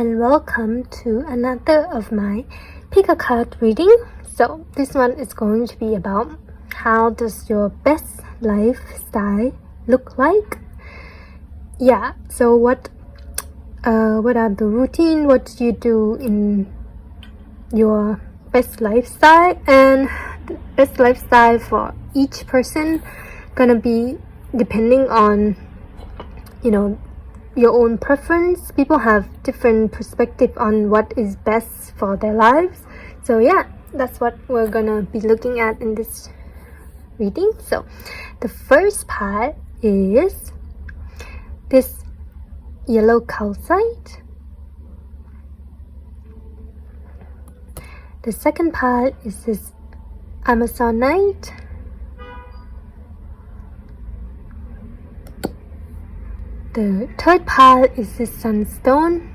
and welcome to another of my pick a card reading. So this one is going to be about how does your best lifestyle look like? Yeah, so what are the routine, what do you do in your best lifestyle? And the best lifestyle for each person gonna be depending on your own preference. People have different perspective on what is best for their lives. So yeah, that's what we're gonna be looking at in this reading. So the first part is this yellow calcite. The second part is this Amazonite. The third part is this sunstone.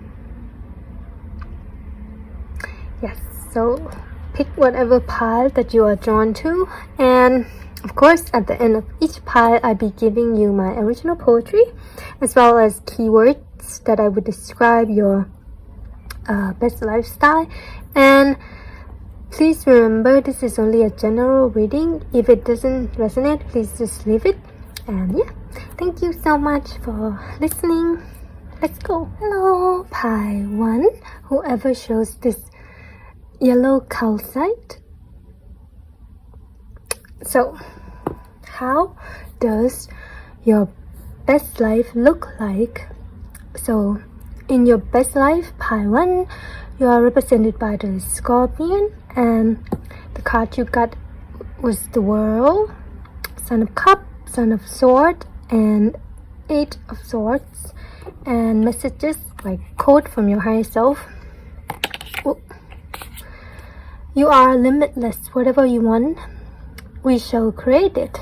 Yes, so pick whatever pile that you are drawn to, and of course at the end of each pile I'll be giving you my original poetry as well as keywords that I would describe your best lifestyle. And please remember, this is only a general reading. If it doesn't resonate, please just leave it. And yeah, thank you so much for listening. Let's go. Hello, pile 1, whoever shows this yellow calcite. So how does your best life look like? So in your best life, pile 1, you are represented by the scorpion, and the card you got was the World, Son of Cups, Son of Swords, and 8 of Swords, and messages like code from your higher self. Oh. You are limitless. Whatever you want, we shall create it.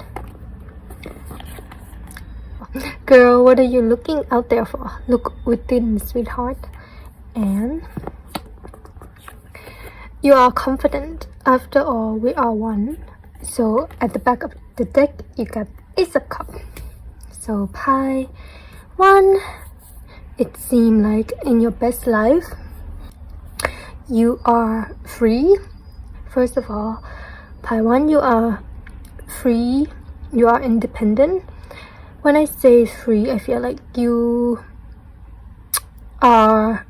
Girl, what are you looking out there for? Look within, sweetheart. And you are confident. After all, we are one. So at the back of the deck, you got Ace of Cups. So pile 1, it seemed like in your best life, you are free. First of all, pile 1, you are free, you are independent. When I say free, I feel like you are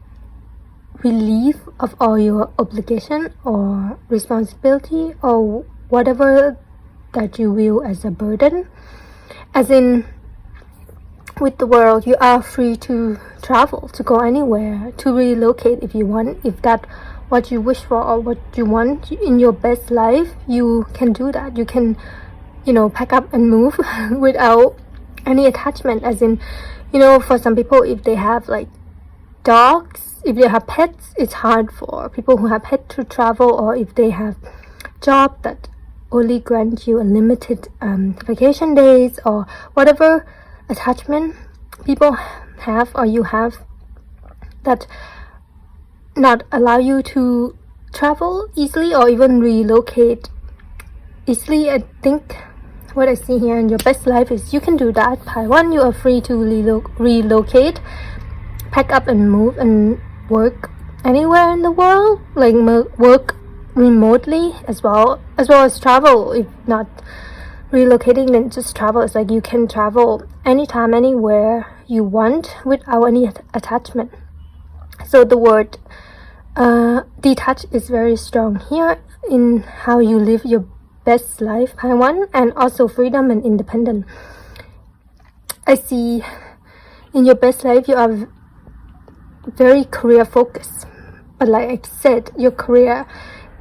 relieved of all your obligation or responsibility or whatever that you view as a burden. As in, with the world, you are free to travel, to go anywhere, to relocate if you want. If that's what you wish for or what you want in your best life, you can do that. You can, pack up and move without any attachment. As in, for some people, if they have like dogs, if they have pets, it's hard for people who have pets to travel, or if they have job that only grant you unlimited vacation days, or whatever attachment people have or you have that not allow you to travel easily or even relocate easily. I think what I see here in your best life is you can do that. Pile 1, you are free to relocate, pack up and move and work anywhere in the world, like work remotely as well as travel. If not relocating, then just travel. It's like you can travel anytime, anywhere you want without any attachment. So the word detach is very strong here in how you live your best life, pile 1, and also freedom and independent. I see in your best life you are very career focused, but like I said, your career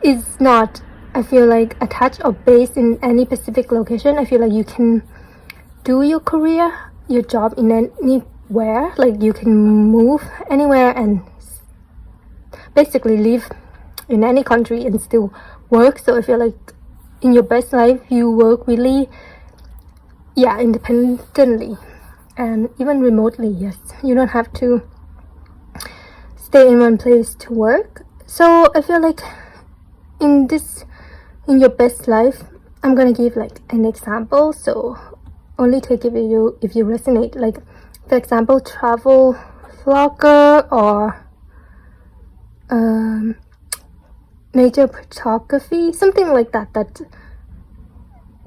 is not, I feel like, attached or based in any specific location. I feel like you can do your career, your job in anywhere. Like you can move anywhere and basically live in any country and still work. So I feel like in your best life, you work really, independently and even remotely. Yes, you don't have to stay in one place to work. So I feel like in your best life, I'm gonna give like an example, so only take it if you resonate. Like for example, travel vlogger or nature photography, something like that, that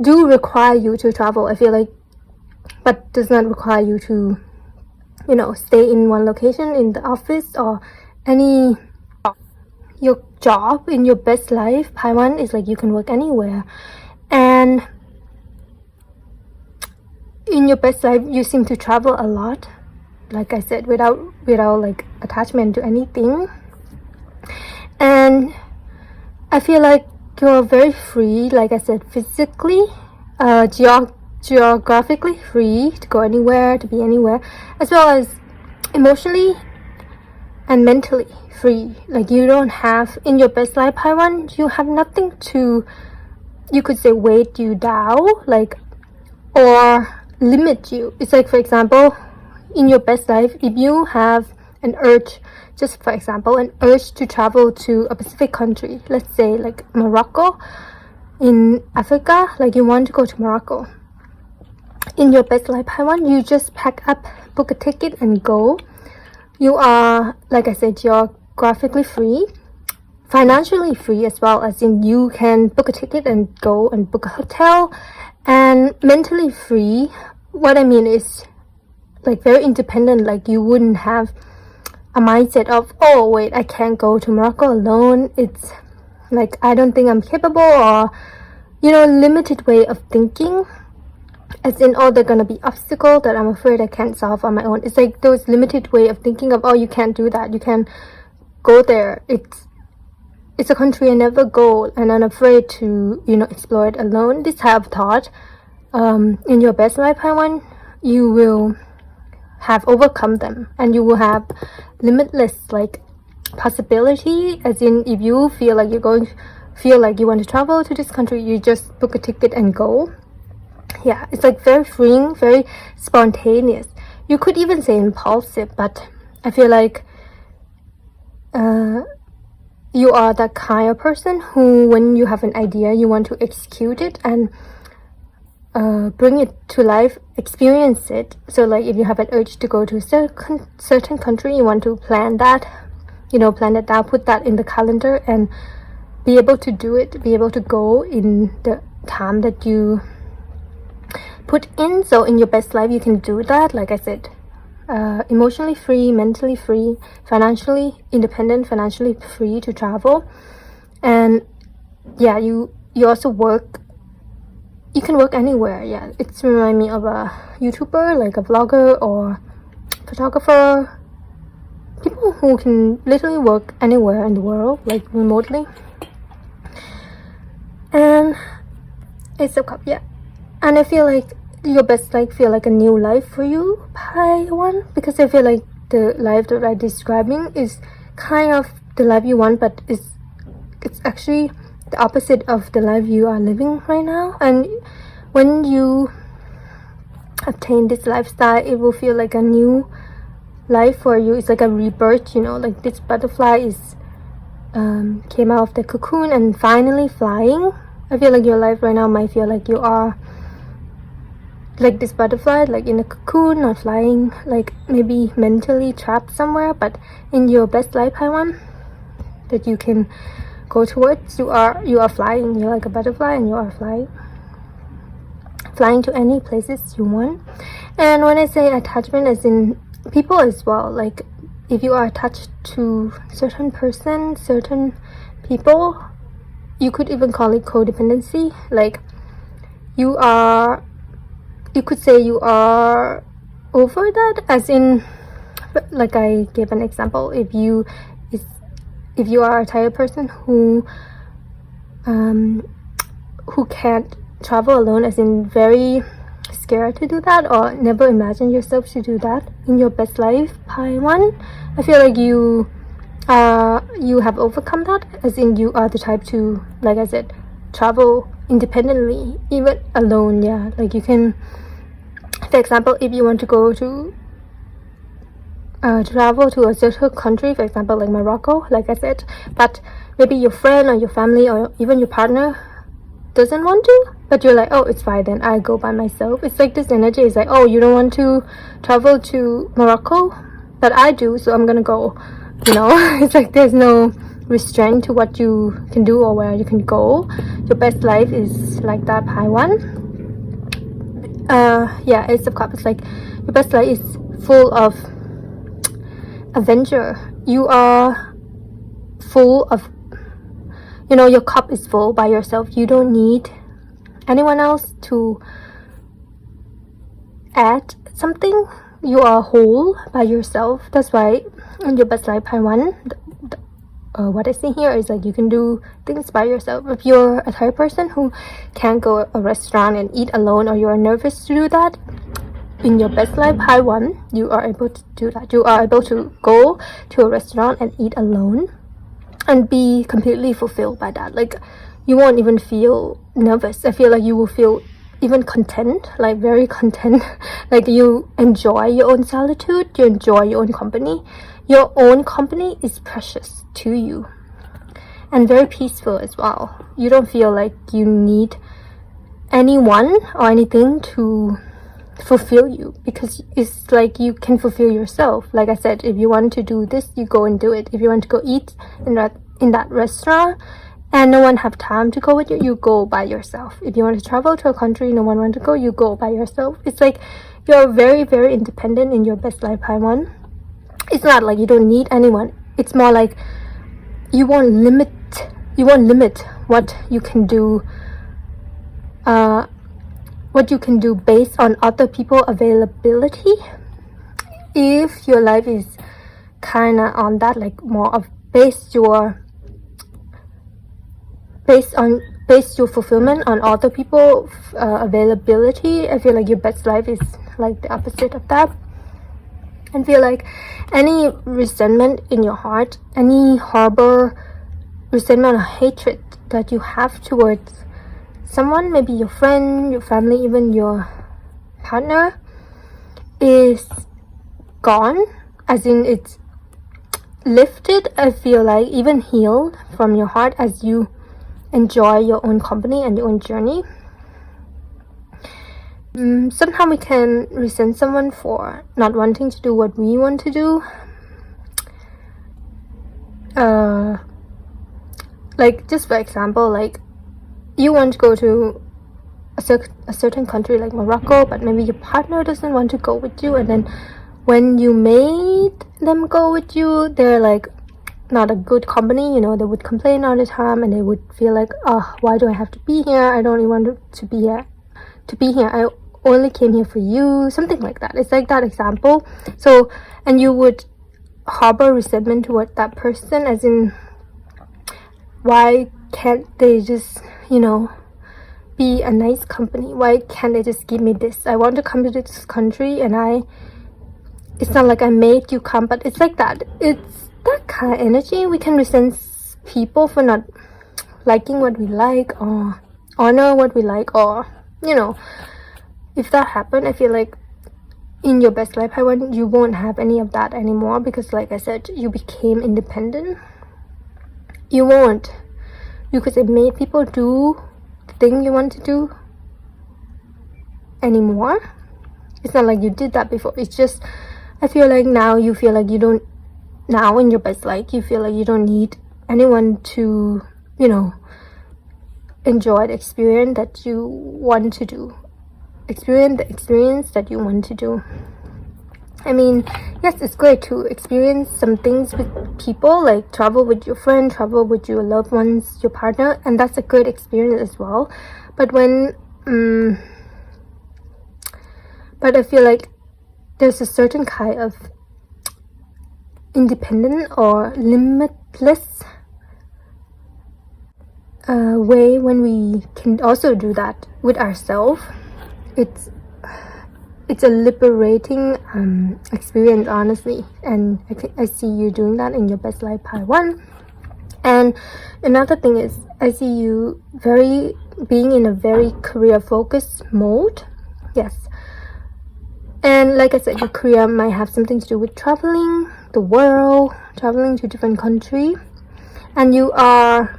do require you to travel, I feel like, but does not require you to, stay in one location in the office or any your job. In your best life, Paiwan is like you can work anywhere, and in your best life you seem to travel a lot, like I said, without like attachment to anything. And I feel like you're very free, like I said, physically, geographically free to go anywhere, to be anywhere, as well as emotionally and mentally free. Like you don't have, in your best life, Taiwan, you have nothing to, you could say, weight you down, like, or limit you. It's like, for example, in your best life, if you have an urge, just for example, an urge to travel to a specific country, let's say like Morocco in Africa, like you want to go to Morocco. In your best life, Taiwan, you just pack up, book a ticket and go. You are, like I said, geographically free, financially free as well, as in you can book a ticket and go and book a hotel, and mentally free. What I mean is like very independent, like you wouldn't have a mindset of, oh wait, I can't go to Morocco alone, it's like I don't think I'm capable, or limited way of thinking, as in, oh, they're gonna be obstacles that I'm afraid I can't solve on my own. It's like those limited way of thinking of, oh, you can't do that, you can't go there, it's a country I never go and I'm afraid to explore it alone. This type of thought, in your best life, Taiwan, you will have overcome them, and you will have limitless like possibility, as in if you feel like you want to travel to this country, you just book a ticket and go. Yeah, it's like very freeing, very spontaneous. You could even say impulsive, but I feel like you are that kind of person who, when you have an idea, you want to execute it and bring it to life, experience it. So like if you have an urge to go to a certain country, you want to plan that down, put that in the calendar, and be able to do it, be able to go in the time that you put in. So in your best life, you can do that, like I said, emotionally free, mentally free, financially independent, financially free to travel. And yeah, you also work, you can work anywhere. Yeah, it's remind me of a YouTuber, like a vlogger or photographer, people who can literally work anywhere in the world, like remotely. And it's so cool, yeah. And I feel like your best life feel like a new life for you, Taiwan, because I feel like the life that I'm describing is kind of the life you want, but it's actually the opposite of the life you are living right now. And when you obtain this lifestyle, it will feel like a new life for you. It's like a rebirth, like this butterfly is came out of the cocoon and finally flying. I feel like your life right now might feel like you are like this butterfly, like in a cocoon, not flying, like maybe mentally trapped somewhere. But in your best life, Taiwan, that you can go towards, you are flying. You're like a butterfly and you are flying to any places you want. And when I say attachment, as in people as well, like if you are attached to certain person, certain people, you could even call it codependency. Like you could say you are over that, as in, like I gave an example, if you are a type of person who can't travel alone, as in very scared to do that, or never imagine yourself to do that in your best life, Taiwan, I feel like you have overcome that, as in you are the type to, like I said, travel independently, even alone. Yeah, like you can, for example, if you want to go to travel to a certain country, for example like Morocco, like I said, but maybe your friend or your family or even your partner doesn't want to, but you're like, oh, it's fine, then I go by myself. It's like this energy is like, oh, you don't want to travel to Morocco, but I do, so I'm gonna go. you know. It's like there's no restraint to what you can do or where you can go. Your best life is like that, Pi 1. Yeah, Ace of Cups. It's like your best life is full of adventure. You are full of, you know, your cup is full by yourself. You don't need anyone else to add something. You are whole by yourself. That's why in your best life, Pi 1, what I see here is like you can do things by yourself. If you're a type of person who can't go to a restaurant and eat alone, or you're nervous to do that, in your best life, Pi 1, you are able to do that. You are able to go to a restaurant and eat alone and be completely fulfilled by that. Like, you won't even feel nervous. I feel like you will feel even content, like very content. Like, you enjoy your own solitude, you enjoy your own company. Your own company is precious to you and very peaceful as well. You don't feel like you need anyone or anything to fulfill you, because it's like you can fulfill yourself. Like I said, if you want to do this, you go and do it. If you want to go eat in that restaurant and no one have time to go with you, you go by yourself. If you want to travel to a country no one want to go, you go by yourself. It's like you're very, very independent in your best life, Pi 1. It's not like you don't need anyone. It's more like you won't limit what you can do, based on other people's availability. If your life is kind of on that, like more of base your fulfillment on other people's availability, I feel like your best life is like the opposite of that. And feel like any resentment in your heart, any horrible resentment or hatred that you have towards someone, maybe your friend, your family, even your partner, is gone, as in it's lifted. I feel like even healed from your heart as you enjoy your own company and your own journey. Sometimes we can resent someone for not wanting to do what we want to do. Like, just for example, like you want to go to a certain country like Morocco, but maybe your partner doesn't want to go with you, and then when you made them go with you, they're like not a good company, you know. They would complain all the time, and they would feel like, oh, why do I have to be here? I don't even want to be here. I only came here for you, something like that. It's like that example. So, and you would harbor resentment toward that person, as in, why can't they just, you know, be a nice company? Why can't they just give me this? I want to come to this country, and it's not like I made you come, but it's like that. It's that kind of energy. We can resent people for not liking what we like, or honor what we like, or, you know, if that happened, I feel like in your best life, you won't have any of that anymore, because like I said, you became independent. You won't. You could say made people do the thing you want to do anymore. It's not like you did that before. It's just, I feel like now you feel like you don't, now in your best life, you feel like you don't need anyone to, you know, enjoy the experience that you want to do. Experience the experience that you want to do. I mean, yes, it's great to experience some things with people, like travel with your friend, travel with your loved ones, your partner, and that's a good experience as well. But but I feel like there's a certain kind of independent or limitless way when we can also do that with ourselves. It's a liberating experience, honestly, and I see you doing that in your best life, Pi 1. And another thing is, I see you being in a very career focused mode. Yes, and like I said, your career might have something to do with traveling the world, traveling to different countries, and you are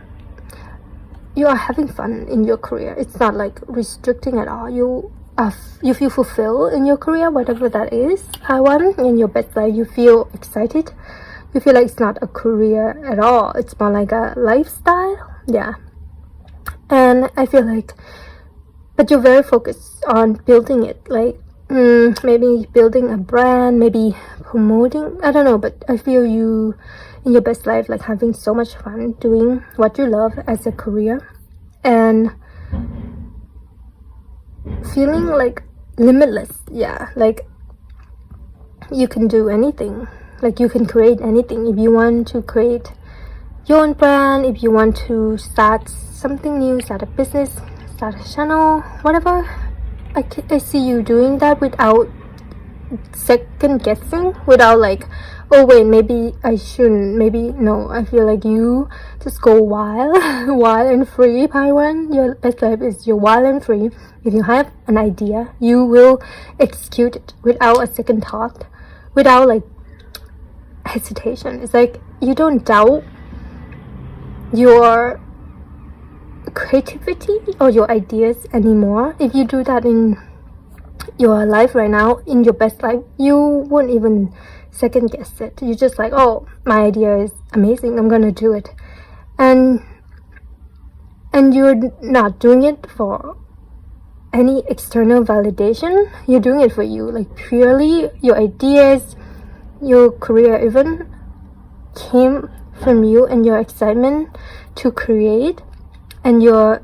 having fun in your career. It's not like restricting at all. You feel fulfilled in your career, whatever that is. Pi 1, in your best life, you feel excited, you feel like it's not a career at all, it's more like a lifestyle. Yeah. And I feel like, but you're very focused on building it, like maybe building a brand, maybe promoting, I don't know, but I feel you in your best life, like having so much fun doing what you love as a career, and feeling like limitless. Yeah, like you can do anything, like you can create anything. If you want to create your own brand, if you want to start something new, start a business, start a channel, whatever, I see you doing that without second guessing, without like, oh wait, maybe I shouldn't, maybe no. I feel like you just go wild wild and free, Paiwan. Your best life is you're wild and free. If you have an idea, you will execute it without a second thought, without like hesitation. It's like you don't doubt your creativity or your ideas anymore. If you do that in your life right now, in your best life, you won't even second guess it. You're just like, oh, my idea is amazing, I'm gonna do it. And you're not doing it for any external validation. You're doing it for you, like purely your ideas, your career even came from you and your excitement to create, and your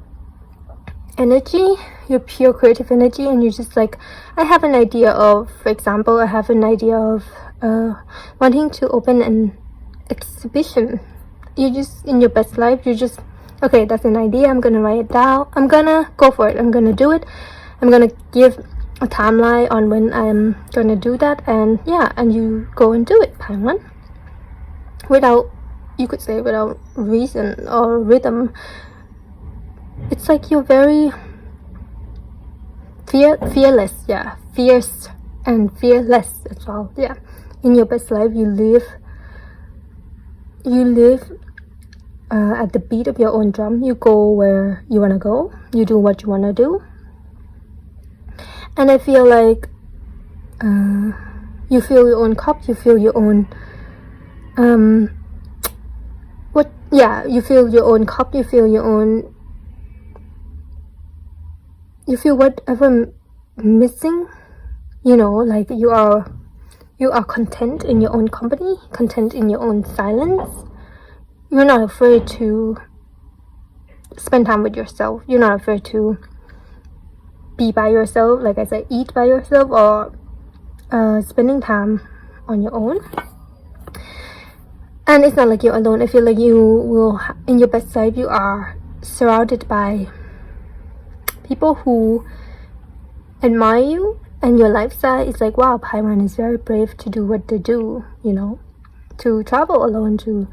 energy, your pure creative energy. And you're just like, I have an idea of, for example, I have an idea of wanting to open an exhibition. You just, in your best life, you just, okay, that's an idea, I'm gonna write it down, I'm gonna go for it, I'm gonna do it, I'm gonna give a timeline on when I'm gonna do that, and yeah, and you go and do it, Paiwan, without, you could say, without reason or rhythm. It's like you're very fearless, yeah, fierce and fearless as well. Yeah, in your best life, you live at the beat of your own drum. You go where you want to go, you do what you want to do. And I feel like you fill your own cup, you fill your own you fill your own cup, you fill your own, you feel whatever missing, you know, like you are content in your own company, content in your own silence. You're not afraid to spend time with yourself, you're not afraid to be by yourself, like I said, eat by yourself, or spending time on your own. And it's not like you're alone. I feel like you will, in your best life, you are surrounded by people who admire you and your lifestyle. It's like, wow, Paiwan is very brave to do what they do, you know, to travel alone, to,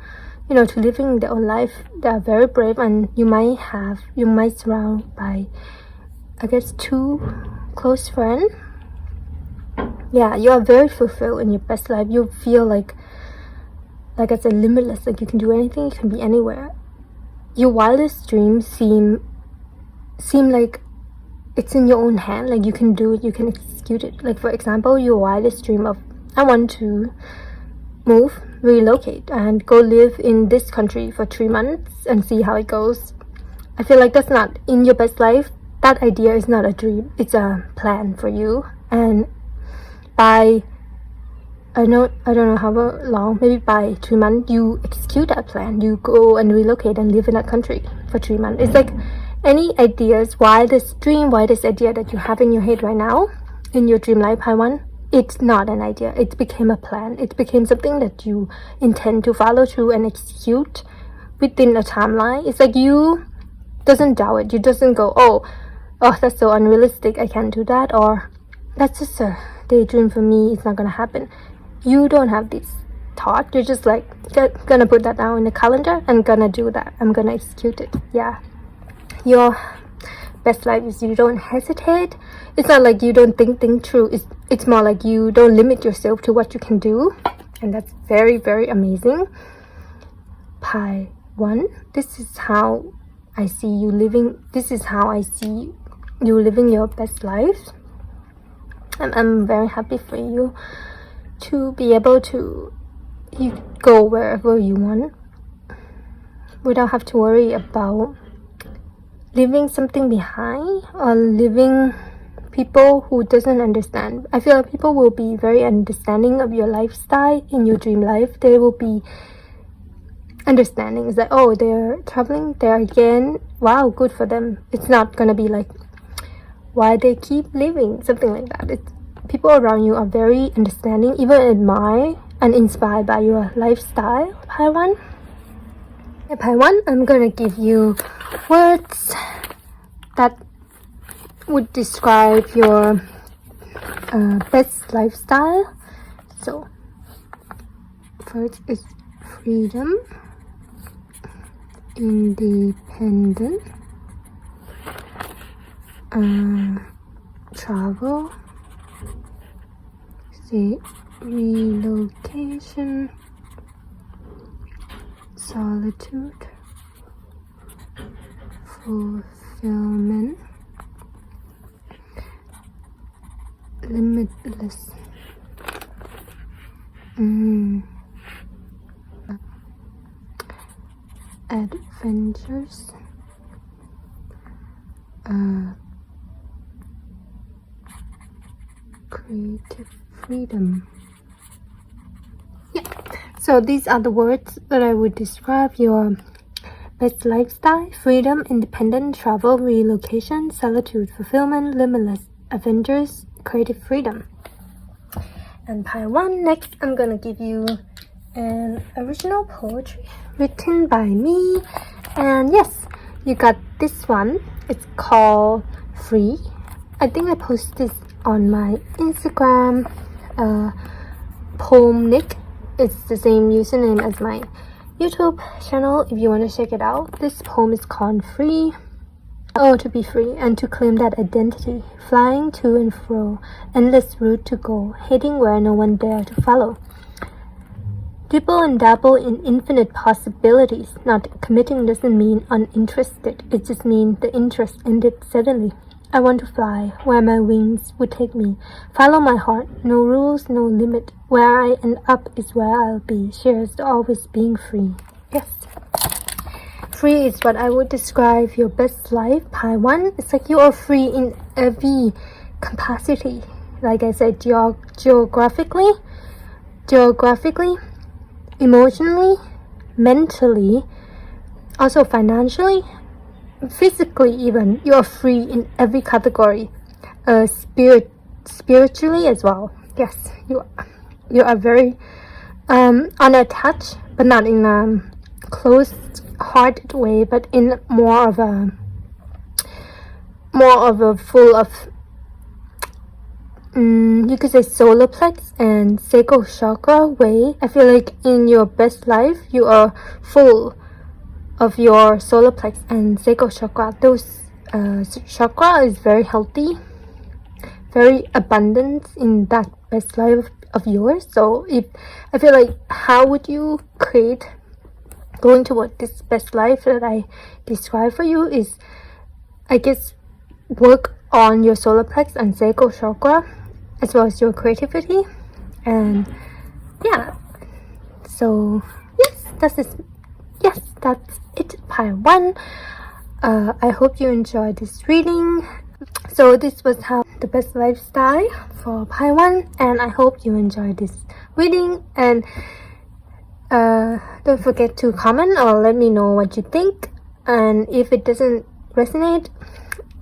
you know, to living their own life. They are very brave, and you might surround by, I guess, 2 close friends. Yeah, you are very fulfilled in your best life. You feel like I said, limitless, like you can do anything, you can be anywhere. Your wildest dreams seem like it's in your own hand, like you can do it, you can execute it. Like, for example, your wildest dream of, I want to move, relocate, and go live in this country for 3 months and see how it goes. I feel like that's not in your best life. That idea is not a dream, it's a plan for you. And by I don't know how long, maybe by 3 months, you execute that plan. You go and relocate and live in that country for 3 months. It's like any ideas, wildest dream, wildest idea that you have in your head right now, in your dream life, Paiwan, it's not an idea. It became a plan. It became something that you intend to follow through and execute within a timeline. It's like you doesn't doubt it. You doesn't go, oh, that's so unrealistic, I can't do that, or that's just a daydream for me, it's not gonna happen. You don't have this thought. You're just like, gonna put that down in the calendar and gonna do that. I'm gonna execute it. Yeah. Your best life is you don't hesitate. It's not like you don't think through. It's more like you don't limit yourself to what you can do. And that's very, very amazing. Paiwan, this is how I see you living. This is how I see you living your best life. And I'm very happy for you to be able to you go wherever you want without have to worry about leaving something behind or leaving people who doesn't understand. I feel like people will be very understanding of your lifestyle in your dream life. They will be understanding. It's like, oh, they're traveling there again, wow, good for them. It's not gonna be like, why they keep living, something like that. It's people around you are very understanding, even admire and inspired by your lifestyle. Pai 1, I'm gonna give you words that would describe your best lifestyle. So first is freedom, independent, travel, relocation, solitude, fulfillment, limitless, adventures, creative freedom. Yeah, so these are the words that I would describe your best lifestyle: freedom, independent, travel, relocation, solitude, fulfillment, limitless, adventures, creative freedom. And Pai 1, next I'm gonna give you an original poetry written by me. And yes, you got this one. It's called Free. I think I posted this on my Instagram. Poem Nick. It's the same username as my YouTube channel if you want to check it out. This poem is called Free. Oh, to be free and to claim that identity, flying to and fro, endless route to go, heading where no one dare to follow. Dibble and dabble in infinite possibilities. Not committing doesn't mean uninterested. It just means the interest ended suddenly. I want to fly where my wings would take me. Follow my heart. No rules, no limit. Where I end up is where I'll be. Cheers to always being free. Yes. Free is what I would describe your best life. Pai 1, it's like you are free in every capacity. Like I said, geographically, emotionally, mentally, also financially, physically even. You are free in every category. Spiritually as well. Yes, you are very unattached, but not in a closed-hearted way, but in more of a full of you could say solar plex and sacral chakra way. I feel like in your best life you are full of your solar plex and sacral chakra. Those chakra is very healthy, very abundant in that best life of yours. So if I feel like, how would you create going toward this best life that I describe for you is, I guess, work on your solar plex and sacral chakra as well as your creativity. And yeah, so that's it. Pai 1. I hope you enjoyed this reading. So this was how the best lifestyle for Pai 1, and I hope you enjoyed this reading. And don't forget to comment or let me know what you think, and if it doesn't resonate,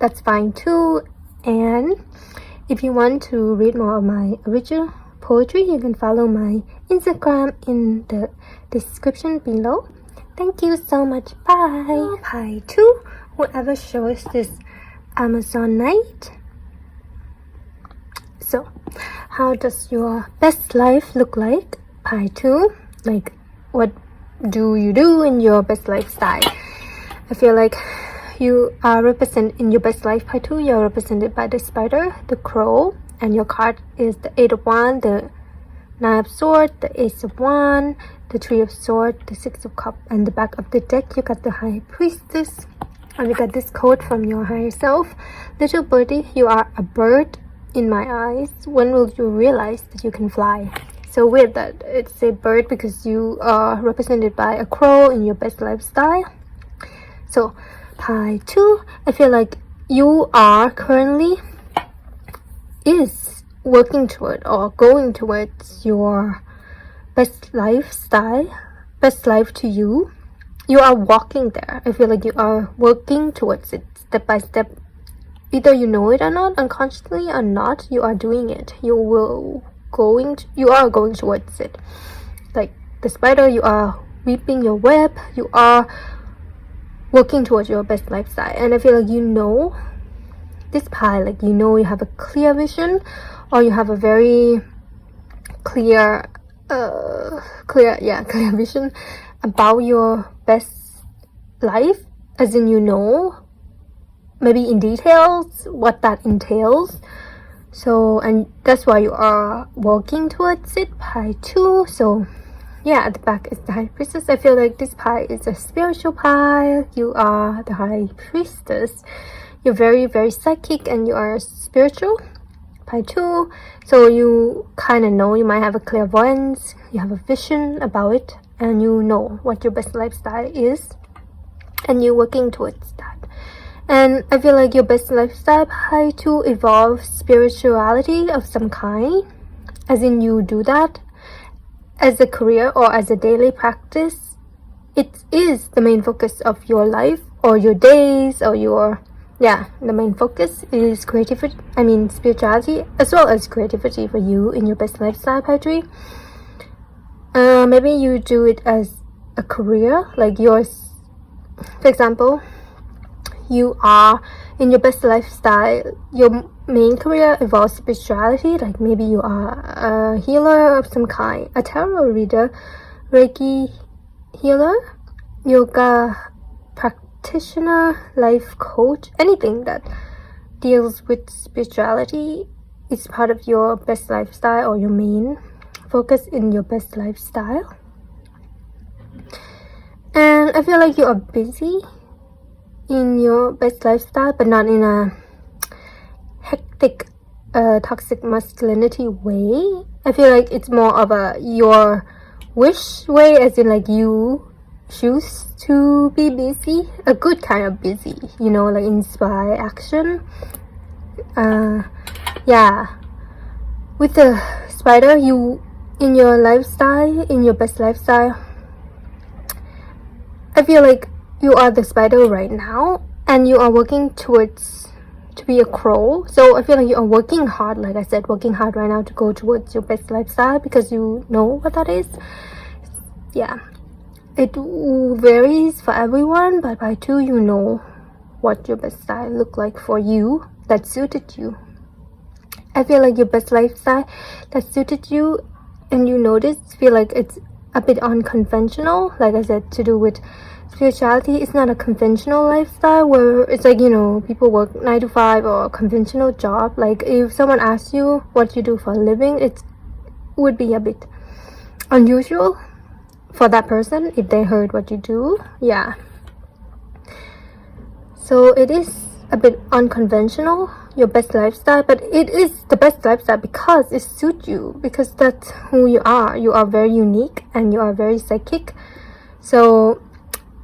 that's fine too. And if you want to read more of my original poetry, you can follow my Instagram in the description below. Thank you so much. Bye. Pai 2, whoever shows this Amazon night. So how does your best life look like? Pai 2, like, what do you do in your best lifestyle? I feel like you are represented in your best life. Pai 2, you're represented by the spider, the crow, and your card is the 8 of Wands, the 9 of Swords, the Ace of Wands, the 3 of Swords, the 6 of Cups, and the back of the deck you got the High Priestess. And you got this quote from your higher self: little birdie, you are a bird in my eyes. When will you realize that you can fly? so weird that it's a bird because you are represented by a crow in your best lifestyle. So pie 2, I feel like you are currently is working toward or going towards your best lifestyle, best life to you. You are walking there. I feel like you are working towards it step by step. Either you know it or not, unconsciously or not, you are doing it. You are going towards it. Like the spider, you are weaving your web. You are working towards your best lifestyle. And I feel like you know this pie, like you know you have a clear vision, or you have a very clear vision about your best life, as in you know maybe in details what that entails. So, and that's why you are working towards it. Pie 2. So yeah, at the back is the high priestess. I feel like this pie is a spiritual pie. You are the high priestess. You're very, very psychic and you are spiritual. Pie 2. So you kind of know, you might have a clairvoyance, you have a vision about it, and you know what your best lifestyle is, and you're working towards that. And I feel like your best lifestyle, pie 2, involves spirituality of some kind, as in you do that as a career or as a daily practice. It is the main focus of your life or your days or your the main focus is creativity, spirituality as well as creativity for you in your best lifestyle, pie 3. Maybe you do it as a career, like yours. For example, you are in your best lifestyle, your main career involves spirituality, like maybe you are a healer of some kind, a tarot reader, Reiki healer, yoga practitioner, life coach. Anything that deals with spirituality is part of your best lifestyle or your main focus in your best lifestyle. And I feel like you are busy in your best lifestyle, but not in a hectic, toxic masculinity way. I feel like it's more of your wish way, as in like you choose to be busy, a good kind of busy, like inspire action. With the spider, you in your lifestyle, in your best lifestyle, I feel like you are the spider right now and you are working towards to be a crow. So I feel like you are working hard, like I said, working hard right now to go towards your best lifestyle because you know what that is. It varies for everyone, but by 2 you know what your best style look like for you that suited you. I feel like your best lifestyle that suited you and you notice, feel like it's a bit unconventional, like I said, to do with spirituality. It's not a conventional lifestyle where it's like, people work 9 to 5 or a conventional job. Like if someone asks you what you do for a living, it would be a bit unusual for that person if they heard what you do. So it is a bit unconventional, your best lifestyle, but it is the best lifestyle because it suits you, because that's who you are. You are very unique and you are very psychic, so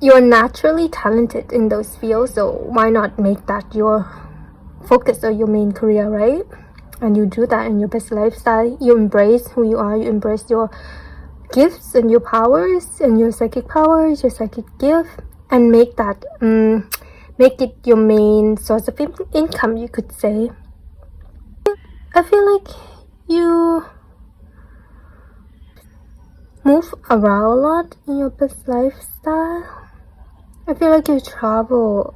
you're naturally talented in those fields. So why not make that your focus or your main career, right? And you do that in your best lifestyle. You embrace who you are, you embrace your gifts and your powers and your psychic powers, your psychic gift, and make that make it your main source of income, you could say. I feel like you move around a lot in your best lifestyle. I feel like you travel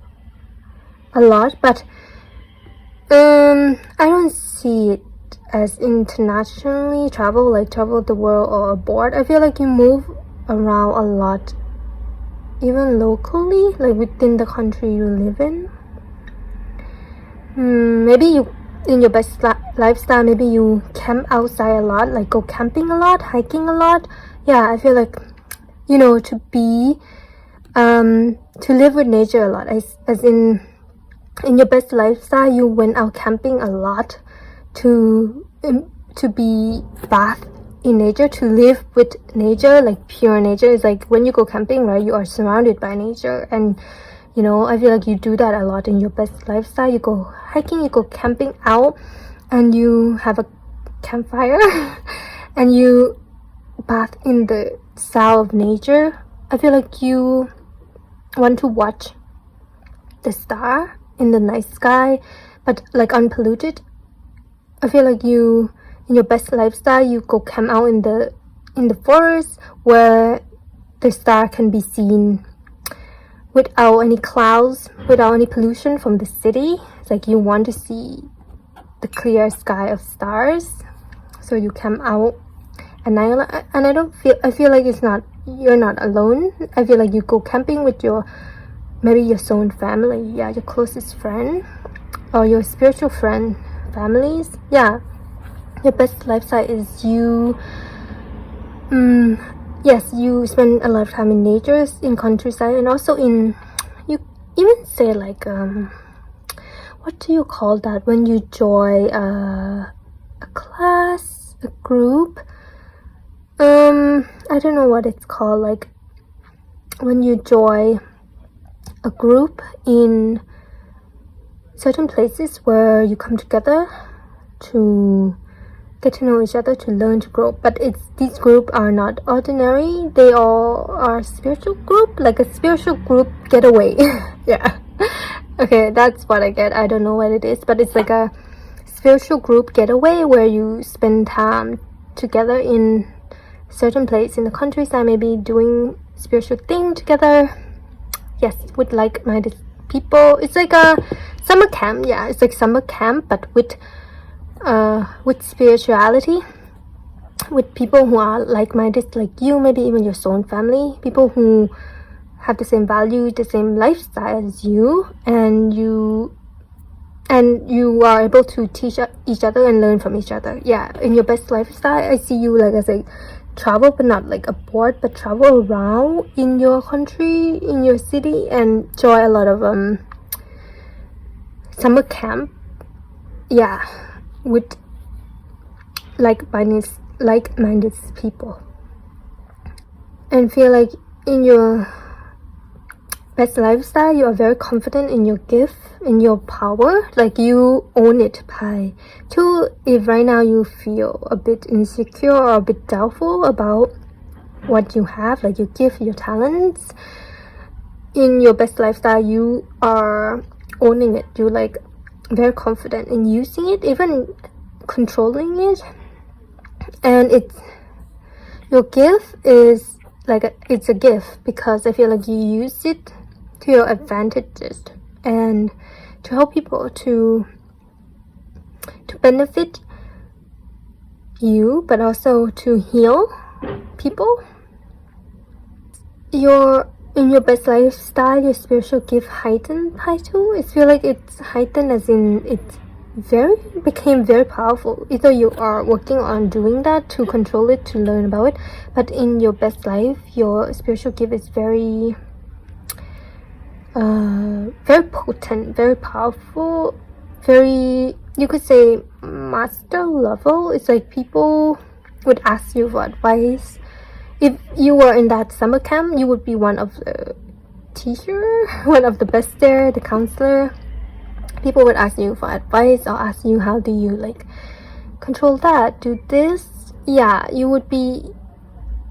a lot, but I don't see it as internationally travel, like travel the world or abroad. I feel like you move around a lot, even locally, like within the country you live in. Maybe you, in your best lifestyle, maybe you camp outside a lot, like go camping a lot, hiking a lot. I feel like, to be to live with nature a lot, as in your best lifestyle you went out camping a lot, to be bath in nature, to live with nature, like pure nature. Is like when you go camping, right, you are surrounded by nature, and you know, I feel like you do that a lot in your best lifestyle. You go hiking, you go camping out, and you have a campfire and you bath in the sound of nature. I feel like you want to watch the star in the night sky, but like unpolluted. I feel like you, in your best lifestyle, you go camp out in the forest where the star can be seen without any clouds, without any pollution from the city. It's like you want to see the clear sky of stars, so you camp out at night. And I feel like you're not alone. I feel like you go camping with maybe your own family, yeah, your closest friend or your spiritual friend, families. Yeah, your best lifestyle is you yes, you spend a lot of time in nature, in countryside, and also in, you even say like what do you call that when you join a class, a group, I don't know what it's called, like when you join a group in certain places where you come together to get to know each other, to learn, to grow. But these groups are not ordinary, they all are spiritual group, like a spiritual group getaway. Yeah, okay, that's what I get. I don't know what it is, but it's like a spiritual group getaway where you spend time together in certain place in the countryside, maybe doing spiritual thing together, yes, with like-minded people. It's like a summer camp. Yeah, it's like summer camp, but with spirituality, with people who are like-minded like you, maybe even your own family, people who have the same value, the same lifestyle as you, and you are able to teach each other and learn from each other. Yeah, in your best lifestyle, I see you like as a travel, but not like abroad, but travel around in your country, in your city, and enjoy a lot of summer camp. Yeah, with like-minded people, and feel like in your best lifestyle you are very confident in your gift, in your power, like you own it. By two, if right now you feel a bit insecure or a bit doubtful about what you have, like your gift, your talents, in your best lifestyle you are owning it. You like very confident in using it, even controlling it, and your gift is like it's a gift because I feel like you use it to your advantages and to help people to benefit you, but also to heal people. In your best lifestyle, your spiritual gift heightened by two. I feel like it's heightened as in became very powerful. Either you are working on doing that to control it, to learn about it, but in your best life, your spiritual gift is very potent, very powerful, very, you could say, master level. It's like people would ask you for advice. If you were in that summer camp, you would be one of the teacher, one of the best there, the counselor. People would ask you for advice or ask you, how do you like control that, do this? Yeah, you would be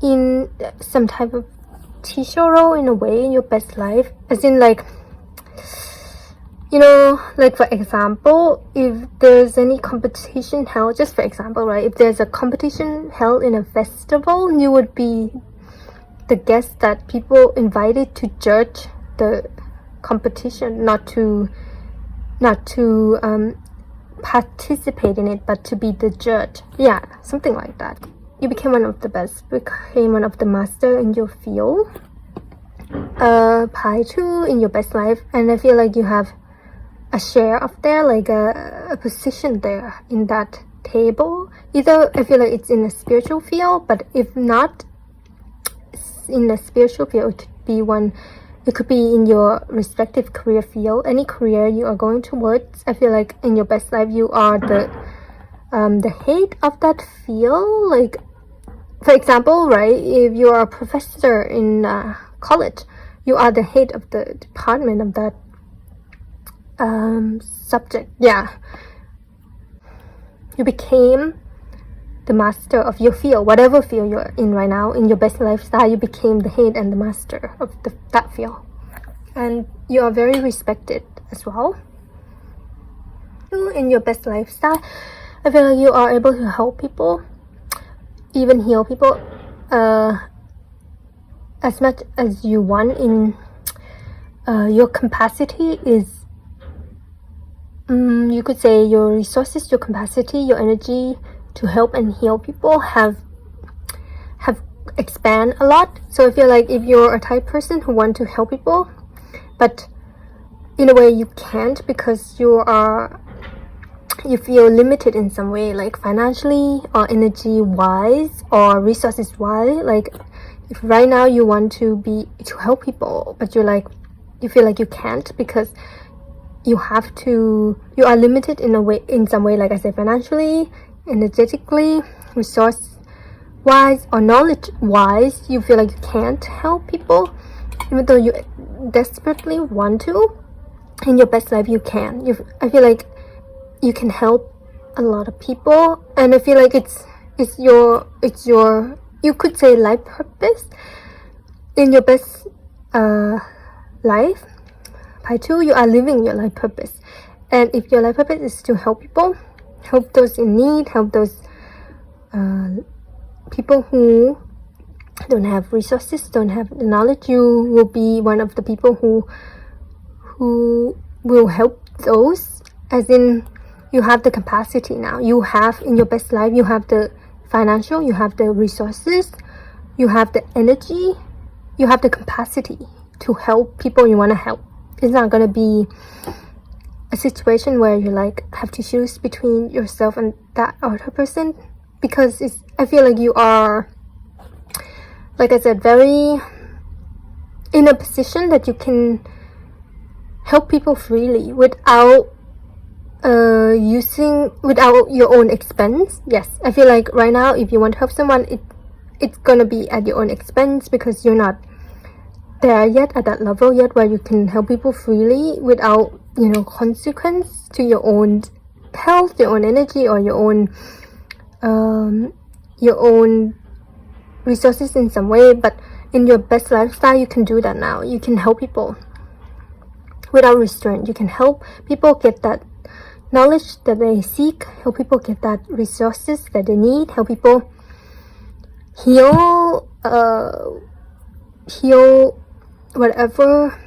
in some type of teacher role in a way in your best life, as in like, you know, like for example, if there's any competition held, just for example, right, if there's a competition held in a festival, you would be the guest that people invited to judge the competition, not to participate in it, but to be the judge. Yeah, something like that. You became one of the best, became one of the master in your field. Pi 2 in your best life, and I feel like you have a share of there, like a position there in that table. Either I feel like it's in a spiritual field, but if not in a spiritual field, it could be one. It could be in your respective career field, any career you are going towards. I feel like in your best life, you are the head of that field. Like for example, right, if you are a professor in college, you are the head of the department of that subject. Yeah, you became the master of your field, whatever field you're in right now. In your best lifestyle, you became the head and the master of that field, and you are very respected as well. In your best lifestyle, I feel like you are able to help people, even heal people as much as you want. In your capacity is, you could say, your resources, your capacity, your energy to help and heal people have expand a lot. So I feel like if you're a type person who want to help people, but in a way you can't because you feel limited in some way, like financially or energy wise or resources wise. Like if right now you want to help people, but you feel like you can't because you are limited in some way, like I said, financially, energetically, resource wise, or knowledge wise. You feel like you can't help people even though you desperately want to. In your best life you can. I feel like you can help a lot of people, and I feel like it's your you could say life purpose. In your best life, by 2, you are living your life purpose. And if your life purpose is to help people, help those in need, help those people who don't have resources, don't have the knowledge, you will be one of the people who will help those. As in, you have the capacity now. You have, in your best life, you have the financial, you have the resources, you have the energy, you have the capacity to help people you want to help. It's not going to be a situation where you have to choose between yourself and that other person, because I feel like you are, like I said, very in a position that you can help people freely without without your own expense. Yes, I feel like right now if you want to help someone, it's gonna be at your own expense because you're not there yet, at that level yet where you can help people freely without consequence to your own health, your own energy, or your own resources in some way. But in your best lifestyle, you can do that now. You can help people without restraint. You can help people get that knowledge that they seek, help people get that resources that they need, help people heal whatever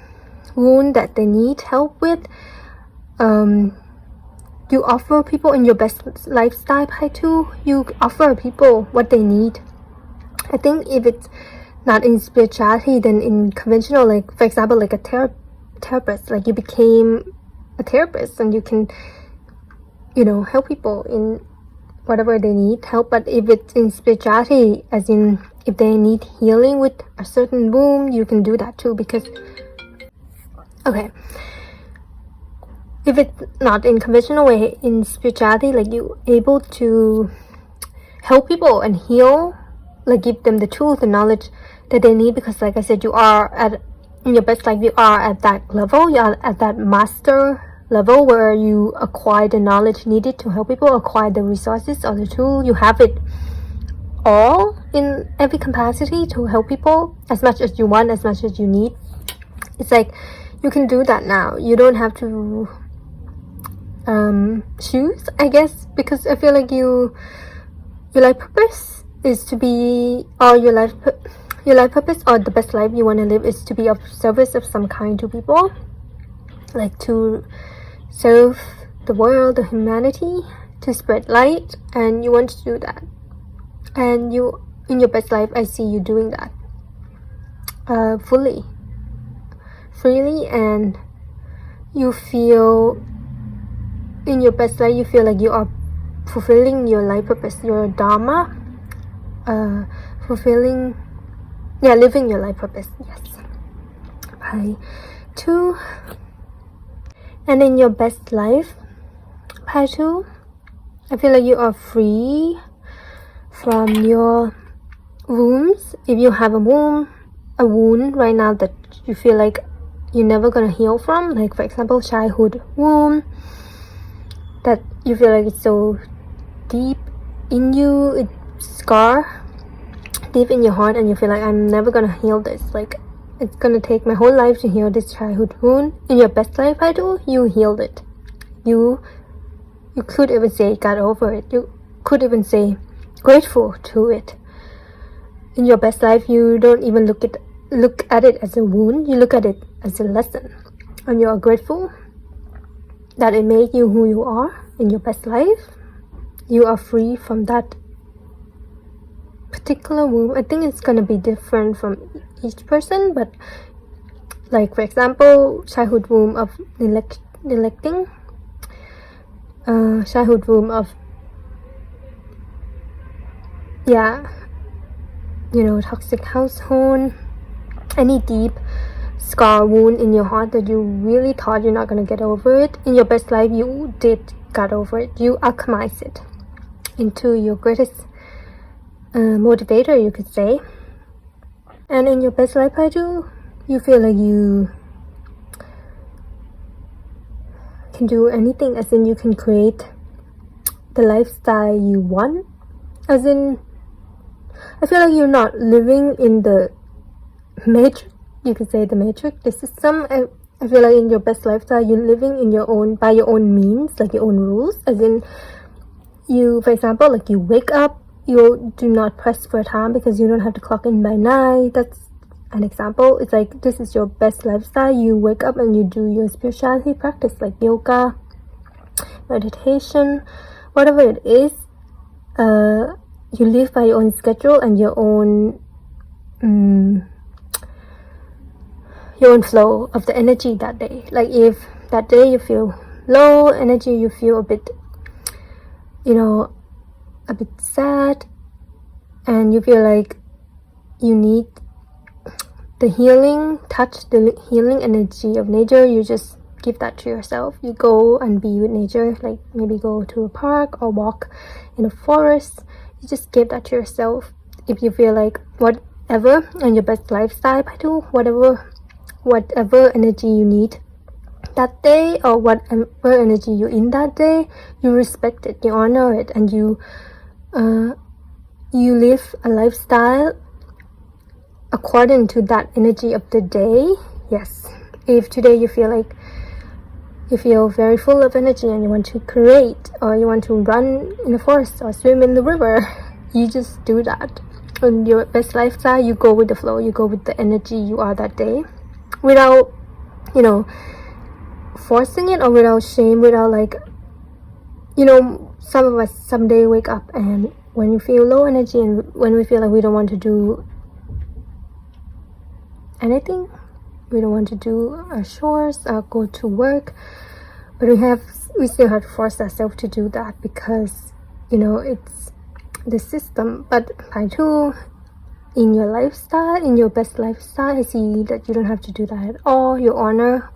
wound that they need help with. You offer people in your best lifestyle by 2, you offer people what they need. I think if it's not in spirituality, then in conventional, like for example, like a therapist, like you became a therapist and you can help people in whatever they need help. But if it's in spirituality, as in if they need healing with a certain wound, you can do that too. Because okay, if it's not in conventional way, in spirituality, like you able to help people and heal, like give them the tools, the knowledge that they need. Because like I said, you are in your best life, you are at that level, you are at that master level where you acquire the knowledge needed to help people, acquire the resources or the tool. You have it all in every capacity to help people as much as you want, as much as you need. It's like you can do that now. You don't have to choose, I guess, because I feel like your life purpose is to be, or your life purpose or the best life you want to live is to be of service of some kind to people, like to serve the world, the humanity, to spread light, and you want to do that. And you, in your best life, I see you doing that freely, and you feel in your best life, you feel like you are fulfilling your life purpose, your dharma, living your life purpose. Yes. By 2. And in your best life, by 2, I feel like you are free from your wounds. If you have a wound right now that you feel like you're never gonna heal from, like for example childhood wound that you feel like it's so deep in you, it's scar deep in your heart, and you feel like I'm never gonna heal this, like it's gonna take my whole life to heal this childhood wound. In your best life title, you healed it. You could even say got over it. You could even say grateful to it. In your best life, you don't even look at it as a wound. You look at it as a lesson, and you are grateful that it made you who you are. In your best life, you are free from that particular wound. I think it's gonna be different from each person, but like for example, childhood wound of neglecting, childhood wound of toxic household, any deep scar wound in your heart that you really thought you're not gonna get over it. In your best life, you did got over it. You alchemize it into your greatest motivator, you could say. And in your best life title, you feel like you can do anything, as in you can create the lifestyle you want. As in, I feel like you're not living in the matrix, you could say the matrix, the system. I feel like in your best lifestyle, you're living in your own, by your own means, like your own rules. As in, you, for example, like you wake up, you do not press for time because you don't have to clock in by 9. That's an example. It's like, this is your best lifestyle. You wake up and you do your spirituality practice, like yoga, meditation, whatever it is. You live by your own schedule and your own flow of the energy that day. Like if that day you feel low energy, you feel a bit sad, and you feel like you need the healing touch, the healing energy of nature, you just give that to yourself. You go and be with nature, like maybe go to a park or walk in a forest. You just give that to yourself. If you feel like whatever on your best lifestyle, whatever energy you need that day, or whatever energy you're in that day, you respect it, you honor it, and you live a lifestyle according to that energy of the day. Yes, if today you feel very full of energy and you want to create, or you want to run in the forest or swim in the river, you just do that. On your best lifestyle, you go with the flow, you go with the energy you are that day, without forcing it, or without shame, without some of us someday wake up and when you feel low energy and when we feel like we don't want to do anything, we don't want to do our chores or go to work, but we still have to force ourselves to do that because it's the system. But by two, in your lifestyle, in your best lifestyle, I see that you don't have to do that at all. You honor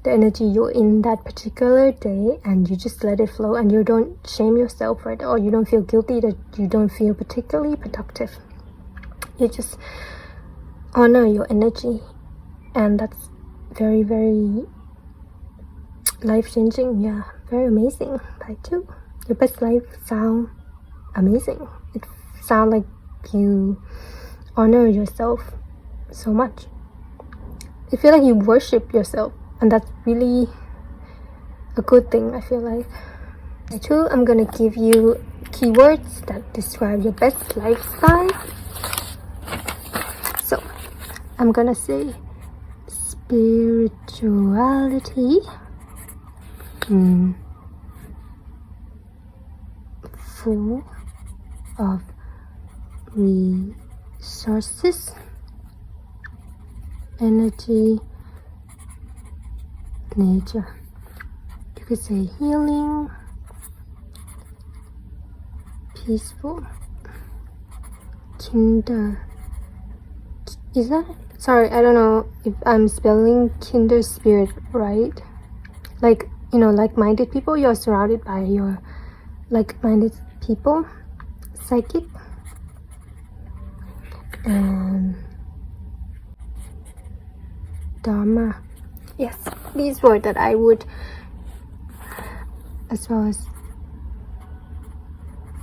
the energy you're in that particular day, and you just let it flow, and you don't shame yourself for it, or you don't feel guilty that you don't feel particularly productive. You just honor your energy, and that's very, very life-changing. Yeah, very amazing. Like too, your best life sound amazing. It sounds like you honor yourself so much. I feel like you worship yourself, and that's really a good thing, I feel like. Too, I'm gonna give you keywords that describe your best lifestyle. So I'm gonna say spirituality, full of resources, energy, nature. You could say healing, peaceful, kinder. Is that? Sorry, I don't know if I'm spelling kinder spirit right. Like, like-minded people. You're surrounded by your like-minded people. Psychic. and Dharma. Yes, these words that I would, as well as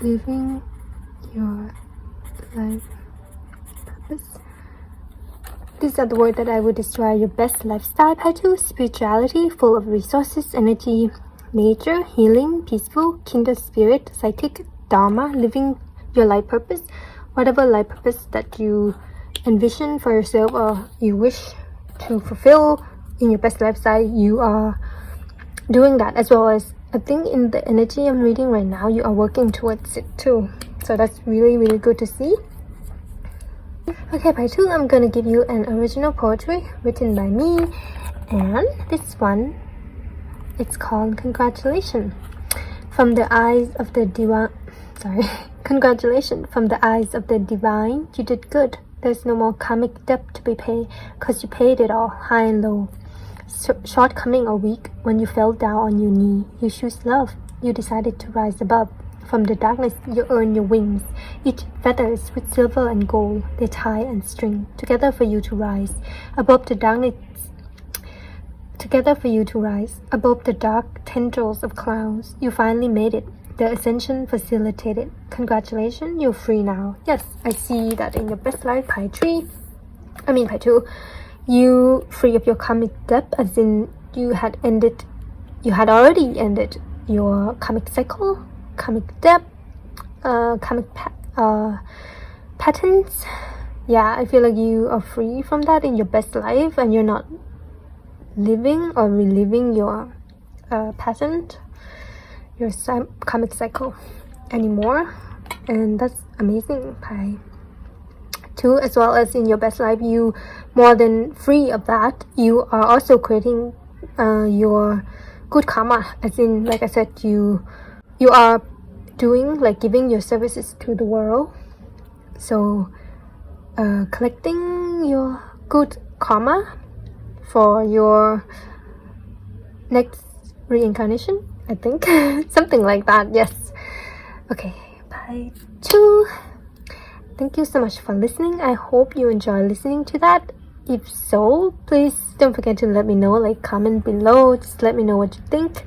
living your life purpose. These are the words that I would describe your best lifestyle. Part 2, spirituality, full of resources, energy, nature, healing, peaceful, kindred spirit, psychic, Dharma, living your life purpose. Whatever life purpose that you envision for yourself or you wish to fulfill in your best lifestyle, you are doing that, as well as I think in the energy I'm reading right now, you are working towards it too. So that's really, really good to see. Okay, part 2, I'm gonna give you an original poetry written by me, and this one, it's called Congratulations. From the eyes of the divine, Congratulations, from the eyes of the divine, you did good. There's no more karmic debt to be paid, cause you paid it all, high and low. Shortcoming or weak, when you fell down on your knee, you choose love. You decided to rise above. From the darkness, you earn your wings. Each feathers with silver and gold, they tie and string together for you to rise above the darkness. Together for you to rise above the dark tendrils of clouds. You finally made it. The ascension facilitated. Congratulations, you're free now. Yes, I see that in your best life, part 2. You free of your karmic debt, as in you had already ended your karmic cycle, karmic debt, karmic patterns. Yeah, I feel like you are free from that in your best life, and you're not living or reliving your pattern, your karmic cycle anymore, and that's amazing. Part 2, as well as in your best life, you more than free of that, you are also creating your good karma, as in, like I said, you are doing, like, giving your services to the world, so collecting your good karma for your next reincarnation, I think. Something like that, yes. Okay, part 2. Thank you so much for listening. I hope you enjoy listening to that. If so, please don't forget to let me know, like, comment below, just let me know what you think.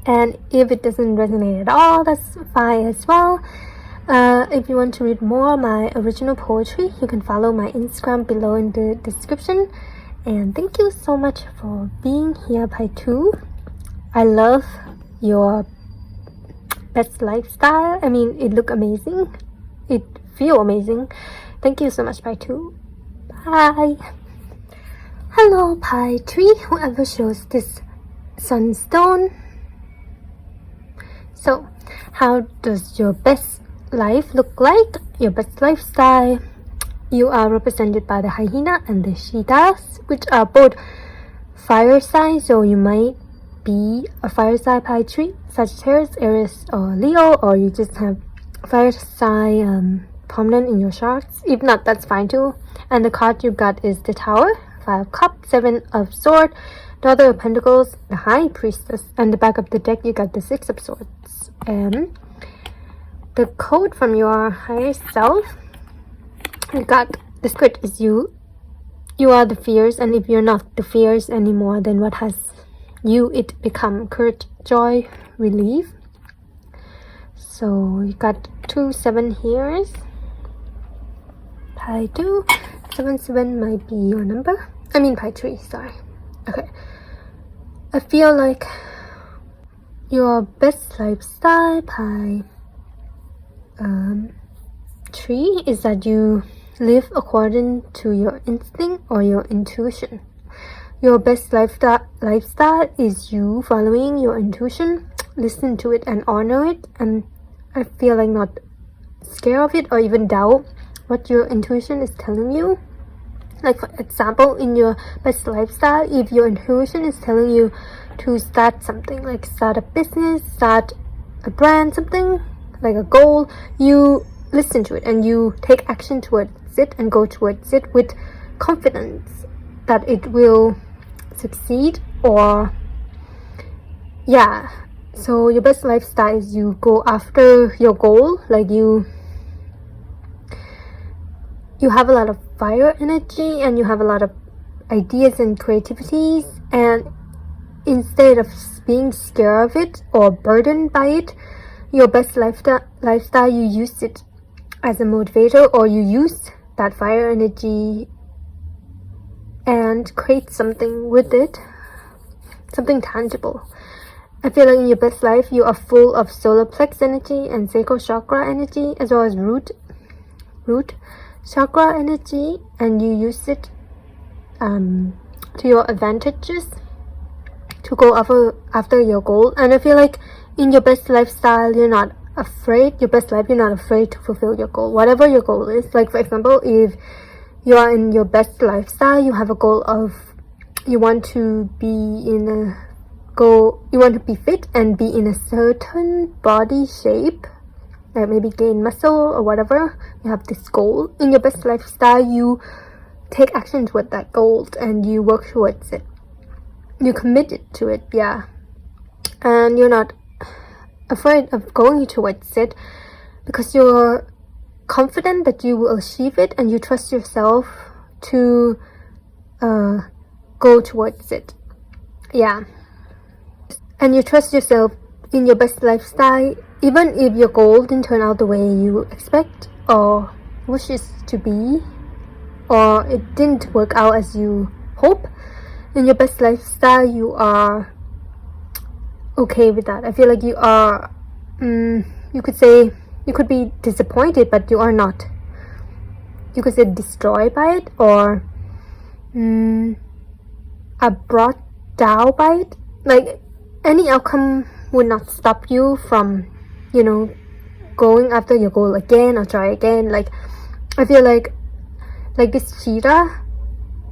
And if it doesn't resonate at all, that's fine as well. If you want to read more of my original poetry, you can follow my Instagram below in the description. And thank you so much for being here, part 2. I love your best lifestyle. I mean, it look amazing. It feel amazing. Thank you so much, part 2. Bye. Hello, part 3. Whoever shows this sunstone. So, how does your best life look like? Your best lifestyle. You are represented by the hyena and the cheetahs, which are both fire signs, so you might be a fire sign, part 3, Sagittarius, Aries, or Leo, or you just have fire sign prominent in your charts. If not, that's fine too. And the card you got is the Tower, 5 of Cups, 7 of Swords, Daughter of Pentacles, the High Priestess, and the back of the deck you got the 6 of Swords. And the code from your higher self, you got the script is you are the fierce, and if you're not the fierce anymore, then what has it become? Courage, joy, relief. So you got 2 7 here. Pi 2 7 might be your number. I mean pi 3, sorry. Okay, I feel like your best lifestyle, pi 3, is that you live according to your instinct or your intuition. Your best lifestyle is you following your intuition, listen to it and honor it, and I feel like not scared of it or even doubt what your intuition is telling you. Like, for example, in your best lifestyle, if your intuition is telling you to start something, like start a business, start a brand, something like a goal, you listen to it and you take action towards it and go towards it with confidence that it will succeed. Or yeah, so your best lifestyle is you go after your goal, like you you have a lot of fire energy and you have a lot of ideas and creativities, and instead of being scared of it or burdened by it, your best lifestyle, you use it as a motivator, or you use that fire energy and create something with it, something tangible. I feel like in your best life, you are full of solar plex energy and sacral chakra energy, as well as root chakra energy, and you use it to your advantages to go after your goal. And I feel like in your best lifestyle, you're not afraid. Your best life, you're not afraid to fulfill your goal, whatever your goal is. Like, for example, if you are in your best lifestyle, you have a goal of you want to be fit and be in a certain body shape, like maybe gain muscle or whatever. You have this goal. In your best lifestyle, you take action toward that goal and you work towards it. You committed to it, yeah. And you're not afraid of going towards it because you're confident that you will achieve it, and you trust yourself to go towards it. Yeah. And you trust yourself in your best lifestyle, even if your goal didn't turn out the way you expect or wish it to be, or it didn't work out as you hope. In your best lifestyle, you are okay with that. I feel like you are, you could say, you could be disappointed, but you are not. You could say destroyed by it, or are brought down by it. Like, any outcome would not stop you from, going after your goal again or try again. Like, I feel like this cheetah,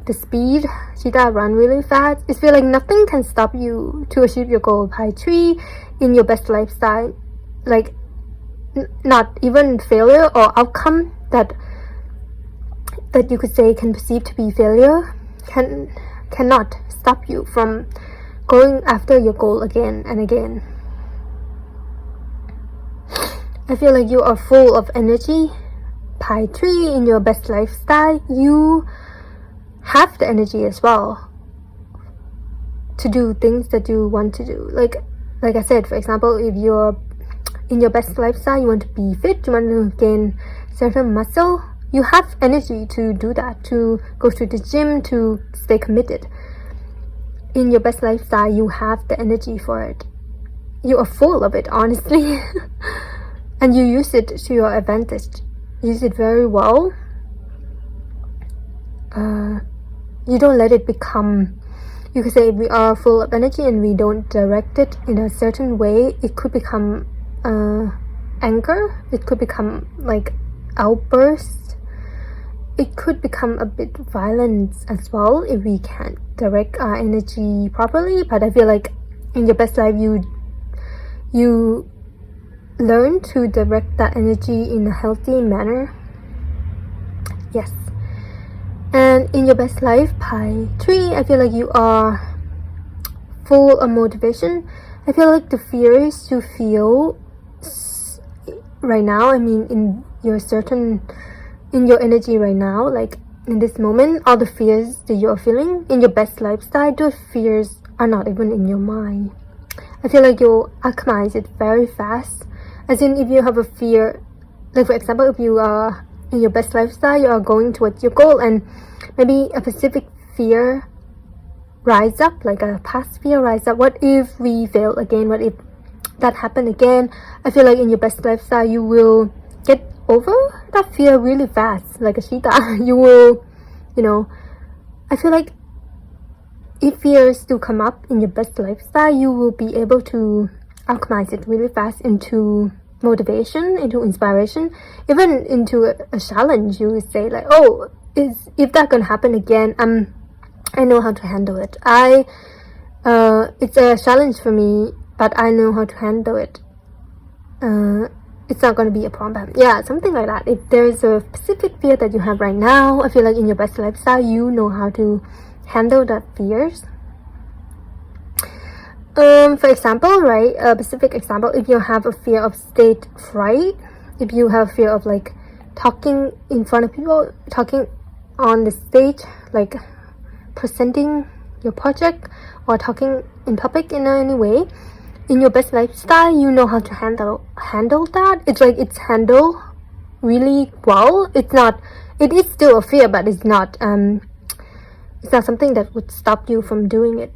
the speed cheetah run really fast. I feel like nothing can stop you to achieve your goal. Pi 3 in your best lifestyle, like not even failure or outcome that you could say can perceive to be failure cannot stop you from going after your goal again and again. I feel like you are full of energy. Pi 3 in your best lifestyle, you have the energy as well to do things that you want to do. Like I said, for example, if you're in your best lifestyle, you want to be fit, you want to gain certain muscle, you have energy to do that, to go to the gym, to stay committed. In your best lifestyle, you have the energy for it. You are full of it, honestly. And you use it to your advantage. Use it very well. You don't let it become, you could say, if we are full of energy and we don't direct it in a certain way, it could become anger. It could become like outburst. It could become a bit violence as well if we can't direct our energy properly. But I feel like in your best life, you learn to direct that energy in a healthy manner. Yes. And in your best life, Pi 3, I feel like you are full of motivation. I feel like the fears you feel right now, I mean in your energy right now, like in this moment, all the fears that you're feeling in your best lifestyle, those fears are not even in your mind. I feel like you'll alchemize it very fast. As in, if you have a fear, like for example, if you are in your best lifestyle, you are going towards your goal, and maybe a specific fear rise up, like a past fear rise up. What if we fail again? What if that happened again? I feel like in your best lifestyle, you will get over that fear really fast, like a cheetah. You will, I feel like if fears do come up in your best lifestyle, you will be able to alchemize it really fast into motivation, into inspiration, even into a challenge. You would say like, oh, if that gonna happen again, I know how to handle it. It's a challenge for me, but I know how to handle it. It's not going to be a problem. Yeah, something like that. If there's a specific fear that you have right now, I feel like in your best lifestyle, you know how to handle that fears. For example, right, a specific example, if you have a fear of stage fright, if you have fear of like talking in front of people, talking on the stage, like presenting your project or talking in public in any way. In your best lifestyle, you know how to handle that. It's like it's handled really well. It is still a fear, but it's not something that would stop you from doing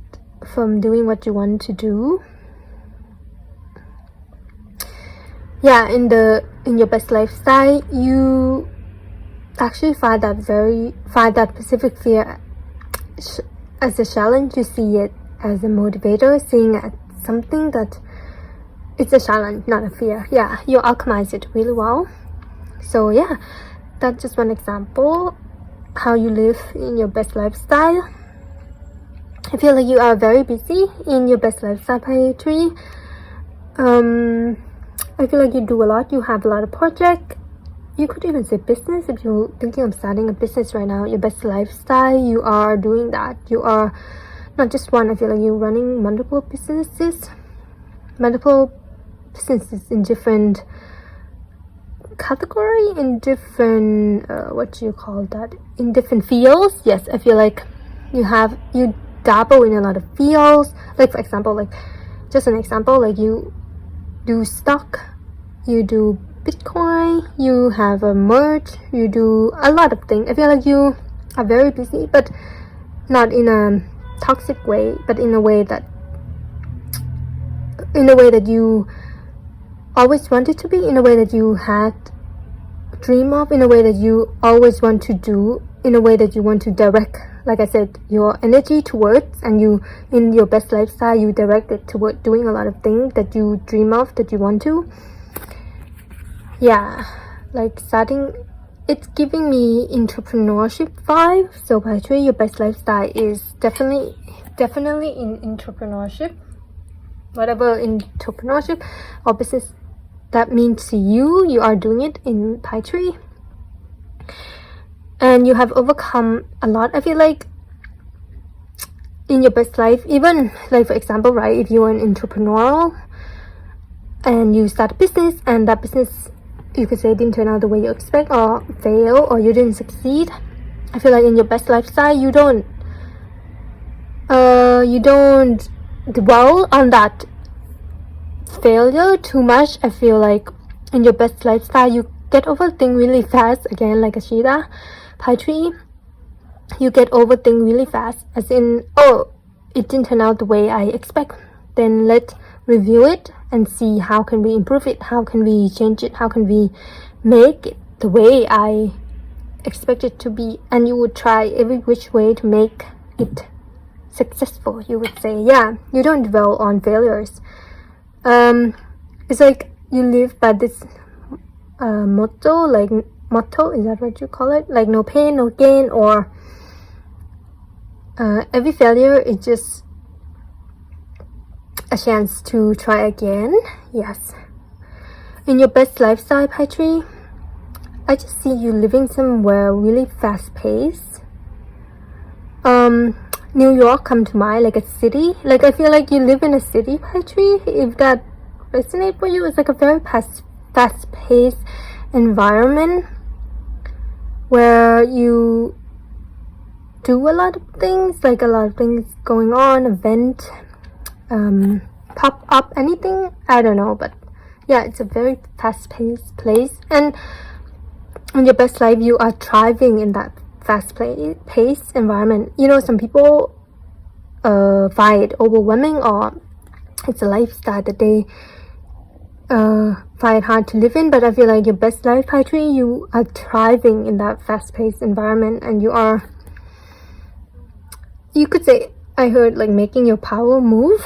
what you want to do. Yeah, in your best lifestyle, you actually find that specific fear as a challenge. You see it as a motivator, seeing it as something that it's a challenge, not a fear. Yeah, you alchemize it really well. So yeah, that's just one example how you live in your best lifestyle. I feel like you are very busy in your best lifestyle tree. I feel like you do a lot. You have a lot of projects. You could even say business. If you're thinking of starting a business right now, your best lifestyle, you are doing that. You are not just one. I feel like you're running multiple businesses in different category, in different in different fields. Yes, I feel like you dabble in a lot of fields. Like for example, like just an example, like you do stock, you do Bitcoin, you have a merge, you do a lot of things. I feel like you are very busy, but not in a toxic way, but in a way that you always wanted to be, in a way that you had dream of, in a way that you always want to do, in a way that you want to direct, like I said, your energy towards, and you in your best lifestyle you direct it toward doing a lot of things that you dream of, that you want to. Yeah, like starting, it's giving me entrepreneurship vibe. So by the way, your best lifestyle is definitely in entrepreneurship, whatever entrepreneurship or business that means to you. You are doing it in Pi Tree, and you have overcome a lot. I feel like in your best life, even like for example, right, if you are an entrepreneur and you start a business and that business, you could say, didn't turn out the way you expect, or fail, or you didn't succeed, I feel like in your best lifestyle you don't dwell on that failure too much. I feel like in your best lifestyle you get over things really fast. Again, like Ashita Pi Tree, you get over things really fast, as in, oh, it didn't turn out the way I expect, then let's review it and see how can we improve it, how can we change it, how can we make it the way I expect it to be. And you would try every which way to make it successful, you would say. Yeah, you don't dwell on failures. It's like you live by this motto, is that what you call it? Like no pain, no gain, or every failure is just a chance to try again. Yes. In your best lifestyle, Pi Tree, I just see you living somewhere really fast paced. New York come to mind, like a city. Like I feel like you live in a city, Pi Tree. If that resonates for you, it's like a very fast paced environment where you do a lot of things, like a lot of things going on, event, pop up, anything, I don't know, but yeah, it's a very fast-paced place. And in your best life, you are thriving in that fast-paced environment. You know, some people find it overwhelming, or it's a lifestyle that they find it hard to live in. But I feel like your best life, Pi Tree, you are thriving in that fast-paced environment, and you are, you could say, I heard, like making your power move.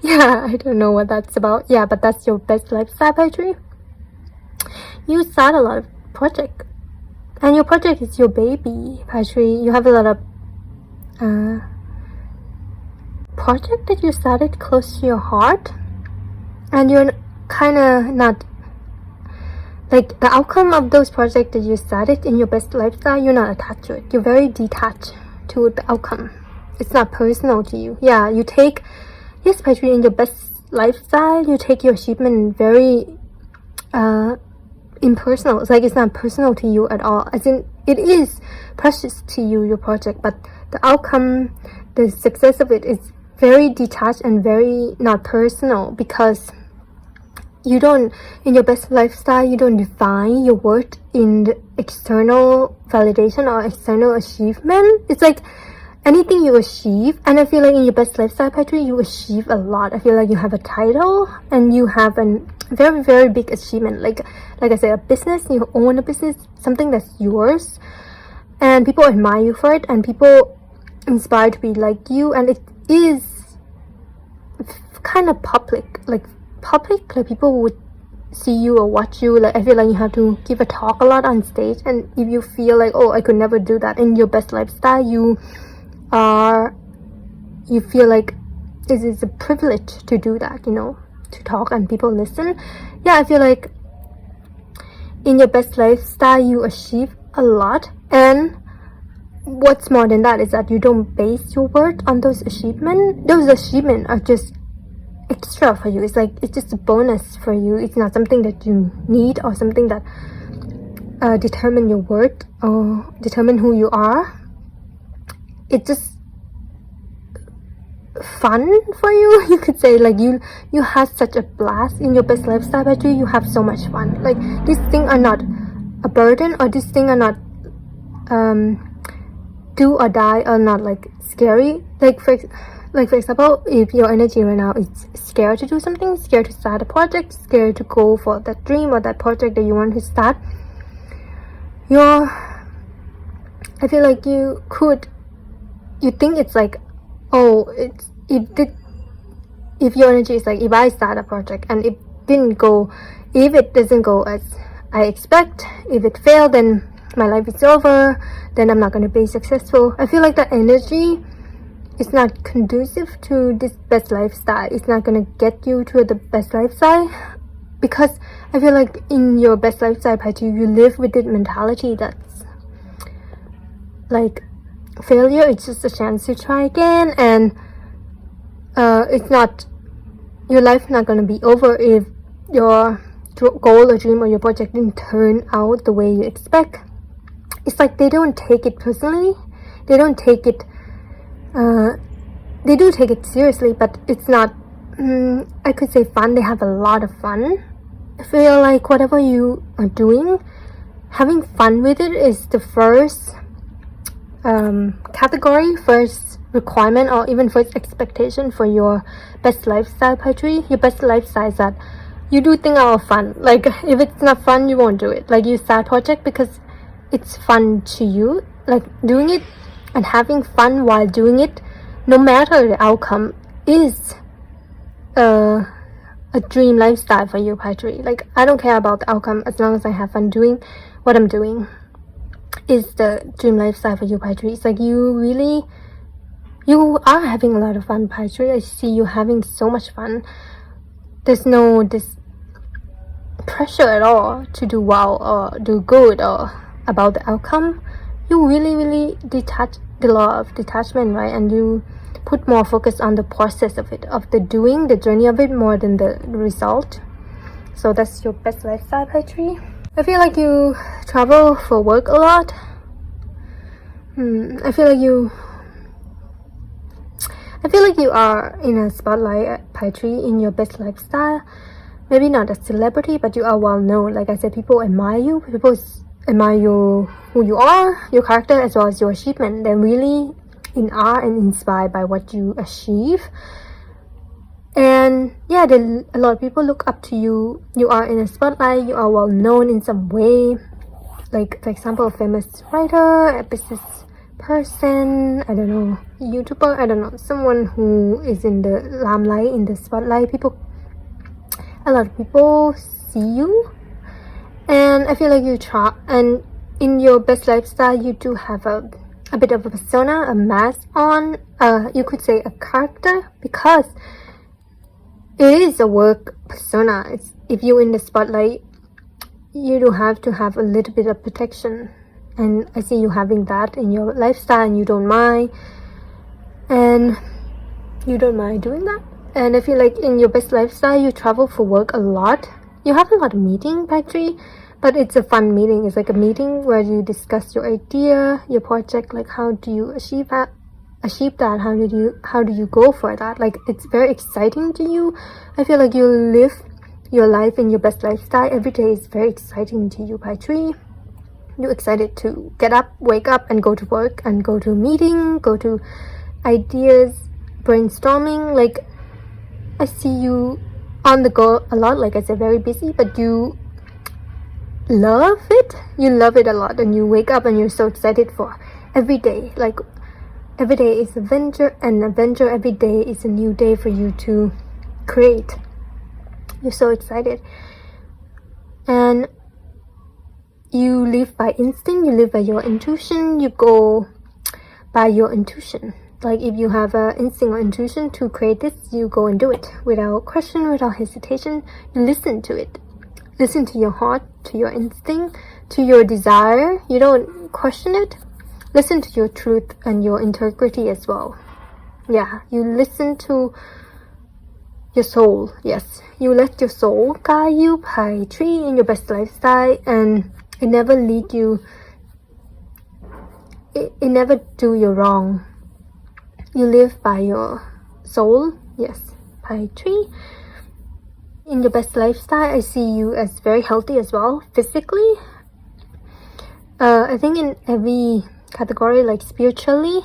Yeah, I don't know what that's about. Yeah, but that's your best lifestyle, Pi Tree. You start a lot of project, and your project is your baby, Pi Tree. You have a lot of project that you started close to your heart, and you're kind of not, like the outcome of those projects that you started in your best lifestyle, you're not attached to it. You're very detached to the outcome. It's not personal to you. Yeah, you take, yes, Pi Tree, in your best lifestyle, you take your achievement very impersonal. It's like it's not personal to you at all. As in, it is precious to you, your project, but the outcome, the success of it is very detached and very not personal, because you don't, in your best lifestyle, you don't define your worth in the external validation or external achievement. It's like anything you achieve, and I feel like in your best lifestyle poetry, you achieve a lot. I feel like you have a title and you have a very, very big achievement. Like I said, a business, you own a business, something that's yours, and people admire you for it, and people inspire to be like you, and it is kind of public, like people would see you or watch you. Like, I feel like you have to give a talk a lot on stage, and if you feel like, oh, I could never do that in your best lifestyle, you feel like it is a privilege to do that, to talk and people listen. Yeah, I feel like in your best lifestyle you achieve a lot, and what's more than that is that you don't base your worth on those achievements. Those achievements are just extra for you. It's like it's just a bonus for you. It's not something that you need or something that determine your worth or determine who you are. It's just fun for you, you could say. Like you have such a blast in your best lifestyle but you have so much fun. Like these things are not a burden, or these things are not do or die, or not like scary. Like for example, if your energy right now is scared to do something, scared to start a project, scared to go for that dream or that project that you want to start, I feel like you think it's like, oh, if your energy is like, if I start a project and if it doesn't go as I expect, if it failed, then my life is over, then I'm not going to be successful. I feel like that energy is not conducive to this best lifestyle. It's not going to get you to the best lifestyle, because I feel like in your best lifestyle party, you live with the mentality that's like, failure is just a chance to try again, and it's not, your life not going to be over if your goal or dream or your project didn't turn out the way you expect. It's like they don't take it personally, they don't take it they do take it seriously, but it's not I could say fun. They have a lot of fun. I feel like whatever you are doing, having fun with it is the first category, first requirement, or even first expectation for your best lifestyle poetry. Your best lifestyle is that you do things out of fun. Like if it's not fun, you won't do it. Like you start project because it's fun to you, like doing it and having fun while doing it, no matter the outcome, is a dream lifestyle for you poetry. Like I don't care about the outcome, as long as I have fun doing what I'm doing is the dream lifestyle for you poetry. It's like you are having a lot of fun poetry. I see you having so much fun. There's no this pressure at all to do well or do good or about the outcome. You really detach the law of detachment, right? And you put more focus on the process of it, of the doing, the journey of it, more than the result. So that's your best lifestyle poetry. I feel like you travel for work a lot. I feel like you are in a spotlight poetry in your best lifestyle. Maybe not a celebrity, but you are well known. Like I said, people admire you. People admire you, who you are, your character, as well as your achievement. They're really in awe and inspired by what you achieve. And yeah, a lot of people look up to you. You are in a spotlight. You are well known in some way. Like for example, a famous writer, a business person, I don't know, YouTuber, I don't know, someone who is in the limelight, in the spotlight. A lot of people see you, and I feel like you try. And in your best lifestyle, you do have a bit of a persona, a mask on. You could say a character, because it is a work persona. If you're in the spotlight, you do have to have a little bit of protection, and I see you having that in your lifestyle, and you don't mind doing that. And I feel like in your best lifestyle, you travel for work a lot. You have a lot of meeting poetry, but it's a fun meeting. It's like a meeting where you discuss your idea, your project, like how do you achieve that, how do you go for that. Like it's very exciting to you. I feel like you live your life in your best lifestyle. Every day is very exciting to you. By 3, you're excited to get up, wake up, and go to work, and go to a meeting, go to ideas, brainstorming. Like I see you on the go a lot. Like I said, very busy, but you love it. You love it a lot, and you wake up and you're so excited for every day. Like every day is an adventure. Every day is a new day for you to create. You're so excited, and you live by instinct. You live by your intuition. You go by your intuition. Like if you have an instinct or intuition to create this, you go and do it without question, without hesitation. You listen to it. Listen to your heart, to your instinct, to your desire. You don't question it. Listen to your truth and your integrity as well. Yeah, you listen to your soul. Yes, you let your soul guide you by 3 in your best lifestyle, and it never lead you. It never do you wrong. You live by your soul. Yes, by 3. In your best lifestyle, I see you as very healthy as well, physically. I think in every category, like spiritually,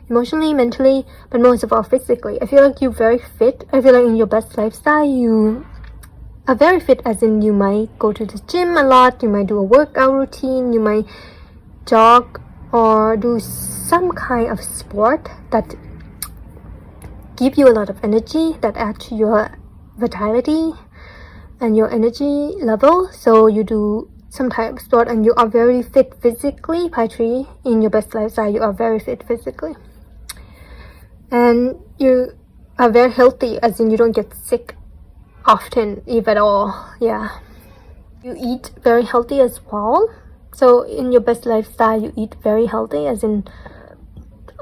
emotionally, mentally, but most of all physically. I feel like you're very fit. I feel like in your best lifestyle, you are very fit, as in you might go to the gym a lot, you might do a workout routine, you might jog or do some kind of sport that give you a lot of energy, that add to your vitality and your energy level. So you do some type of sport and you are very fit physically. By 3 in your best lifestyle, you are very fit physically, and you are very healthy, as in you don't get sick often, if at all. Yeah, you eat very healthy as well. So in your best lifestyle, you eat very healthy, as in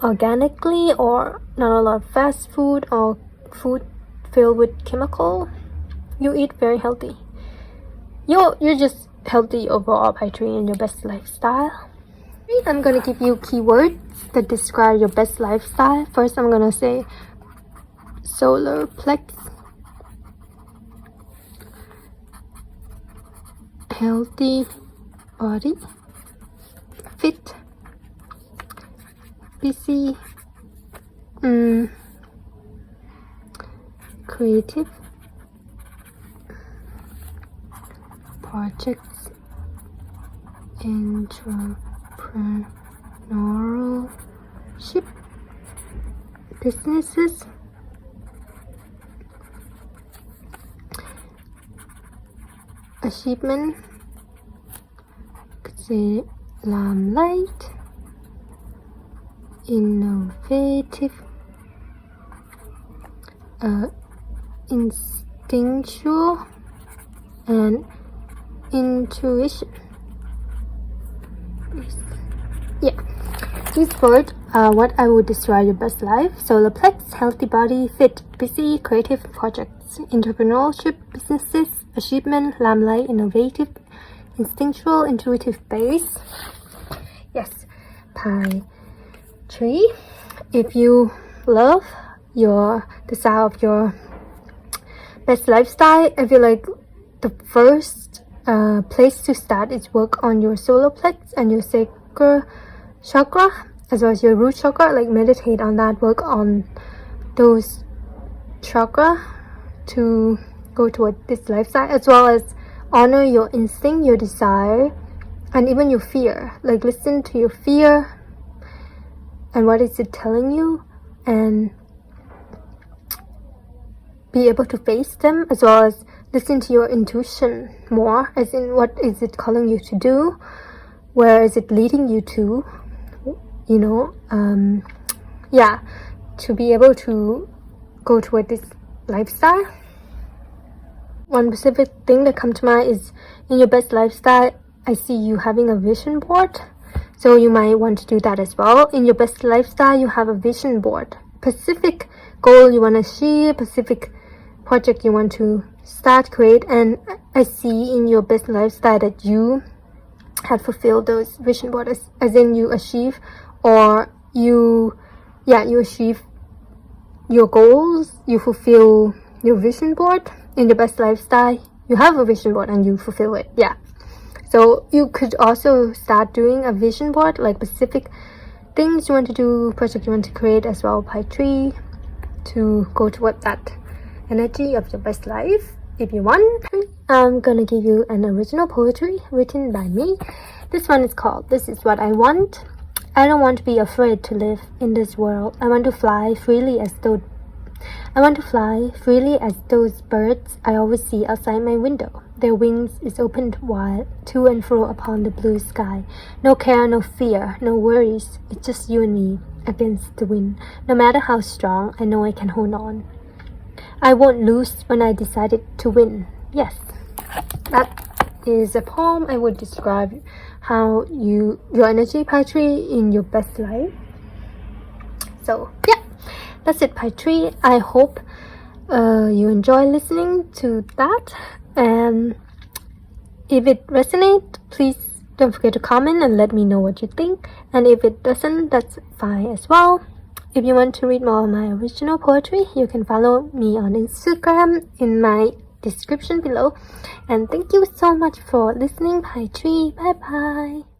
organically, or not a lot of fast food or food filled with chemical. You eat very healthy. You're just healthy overall by 3 in your best lifestyle. I'm gonna give you keywords that describe your best lifestyle. First, I'm gonna say solar plex, healthy body, fit, busy, creative, projects, entrepreneurship, businesses, achievement, could say limelight, innovative, instinctual, and intuition. Yeah, these words are what I would describe your best life. Solar plex, healthy body, fit, busy, creative, projects, entrepreneurship, businesses, achievement, limelight, innovative, instinctual, intuitive base. Yes, by 3. If you love your desire of your best lifestyle, I feel like the first place to start is work on your solar plex and your sacral chakra, as well as your root chakra. Like meditate on that, work on those chakra to go toward this lifestyle, as well as honor your instinct, your desire, and even your fear. Like listen to your fear and what is it telling you, and be able to face them, as well as listen to your intuition more, as in what is it calling you to do, where is it leading you to, yeah, to be able to go toward this lifestyle. One specific thing that comes to mind is in your best lifestyle, I see you having a vision board. So you might want to do that as well. In your best lifestyle, you have a vision board. Specific goal you want to achieve, specific project you want to start create, and I see in your best lifestyle that you have fulfilled those vision boards, as in you achieve, or you achieve your goals, you fulfill your vision board in your best lifestyle. You have a vision board and you fulfill it. Yeah, so you could also start doing a vision board, like specific things you want to do, project you want to create as well by 3 to go toward that energy of your best life. If you want, I'm gonna give you an original poetry written by me. This one is called "This Is What I Want." I don't want to be afraid to live in this world. I want to fly freely as those birds I always see outside my window. Their wings is opened wide, to and fro upon the blue sky. No care, no fear, no worries. It's just you and me against the wind. No matter how strong, I know I can hold on. I won't lose when I decided to win. Yes, that is a poem. I would describe how your energy poetry in your best life. So yeah, that's it, poetry. I hope you enjoy listening to that, and if it resonates, please don't forget to comment and let me know what you think. And if it doesn't, that's fine as well. If you want to read more of my original poetry, you can follow me on Instagram in my description below. And thank you so much for listening, poetry. Bye bye.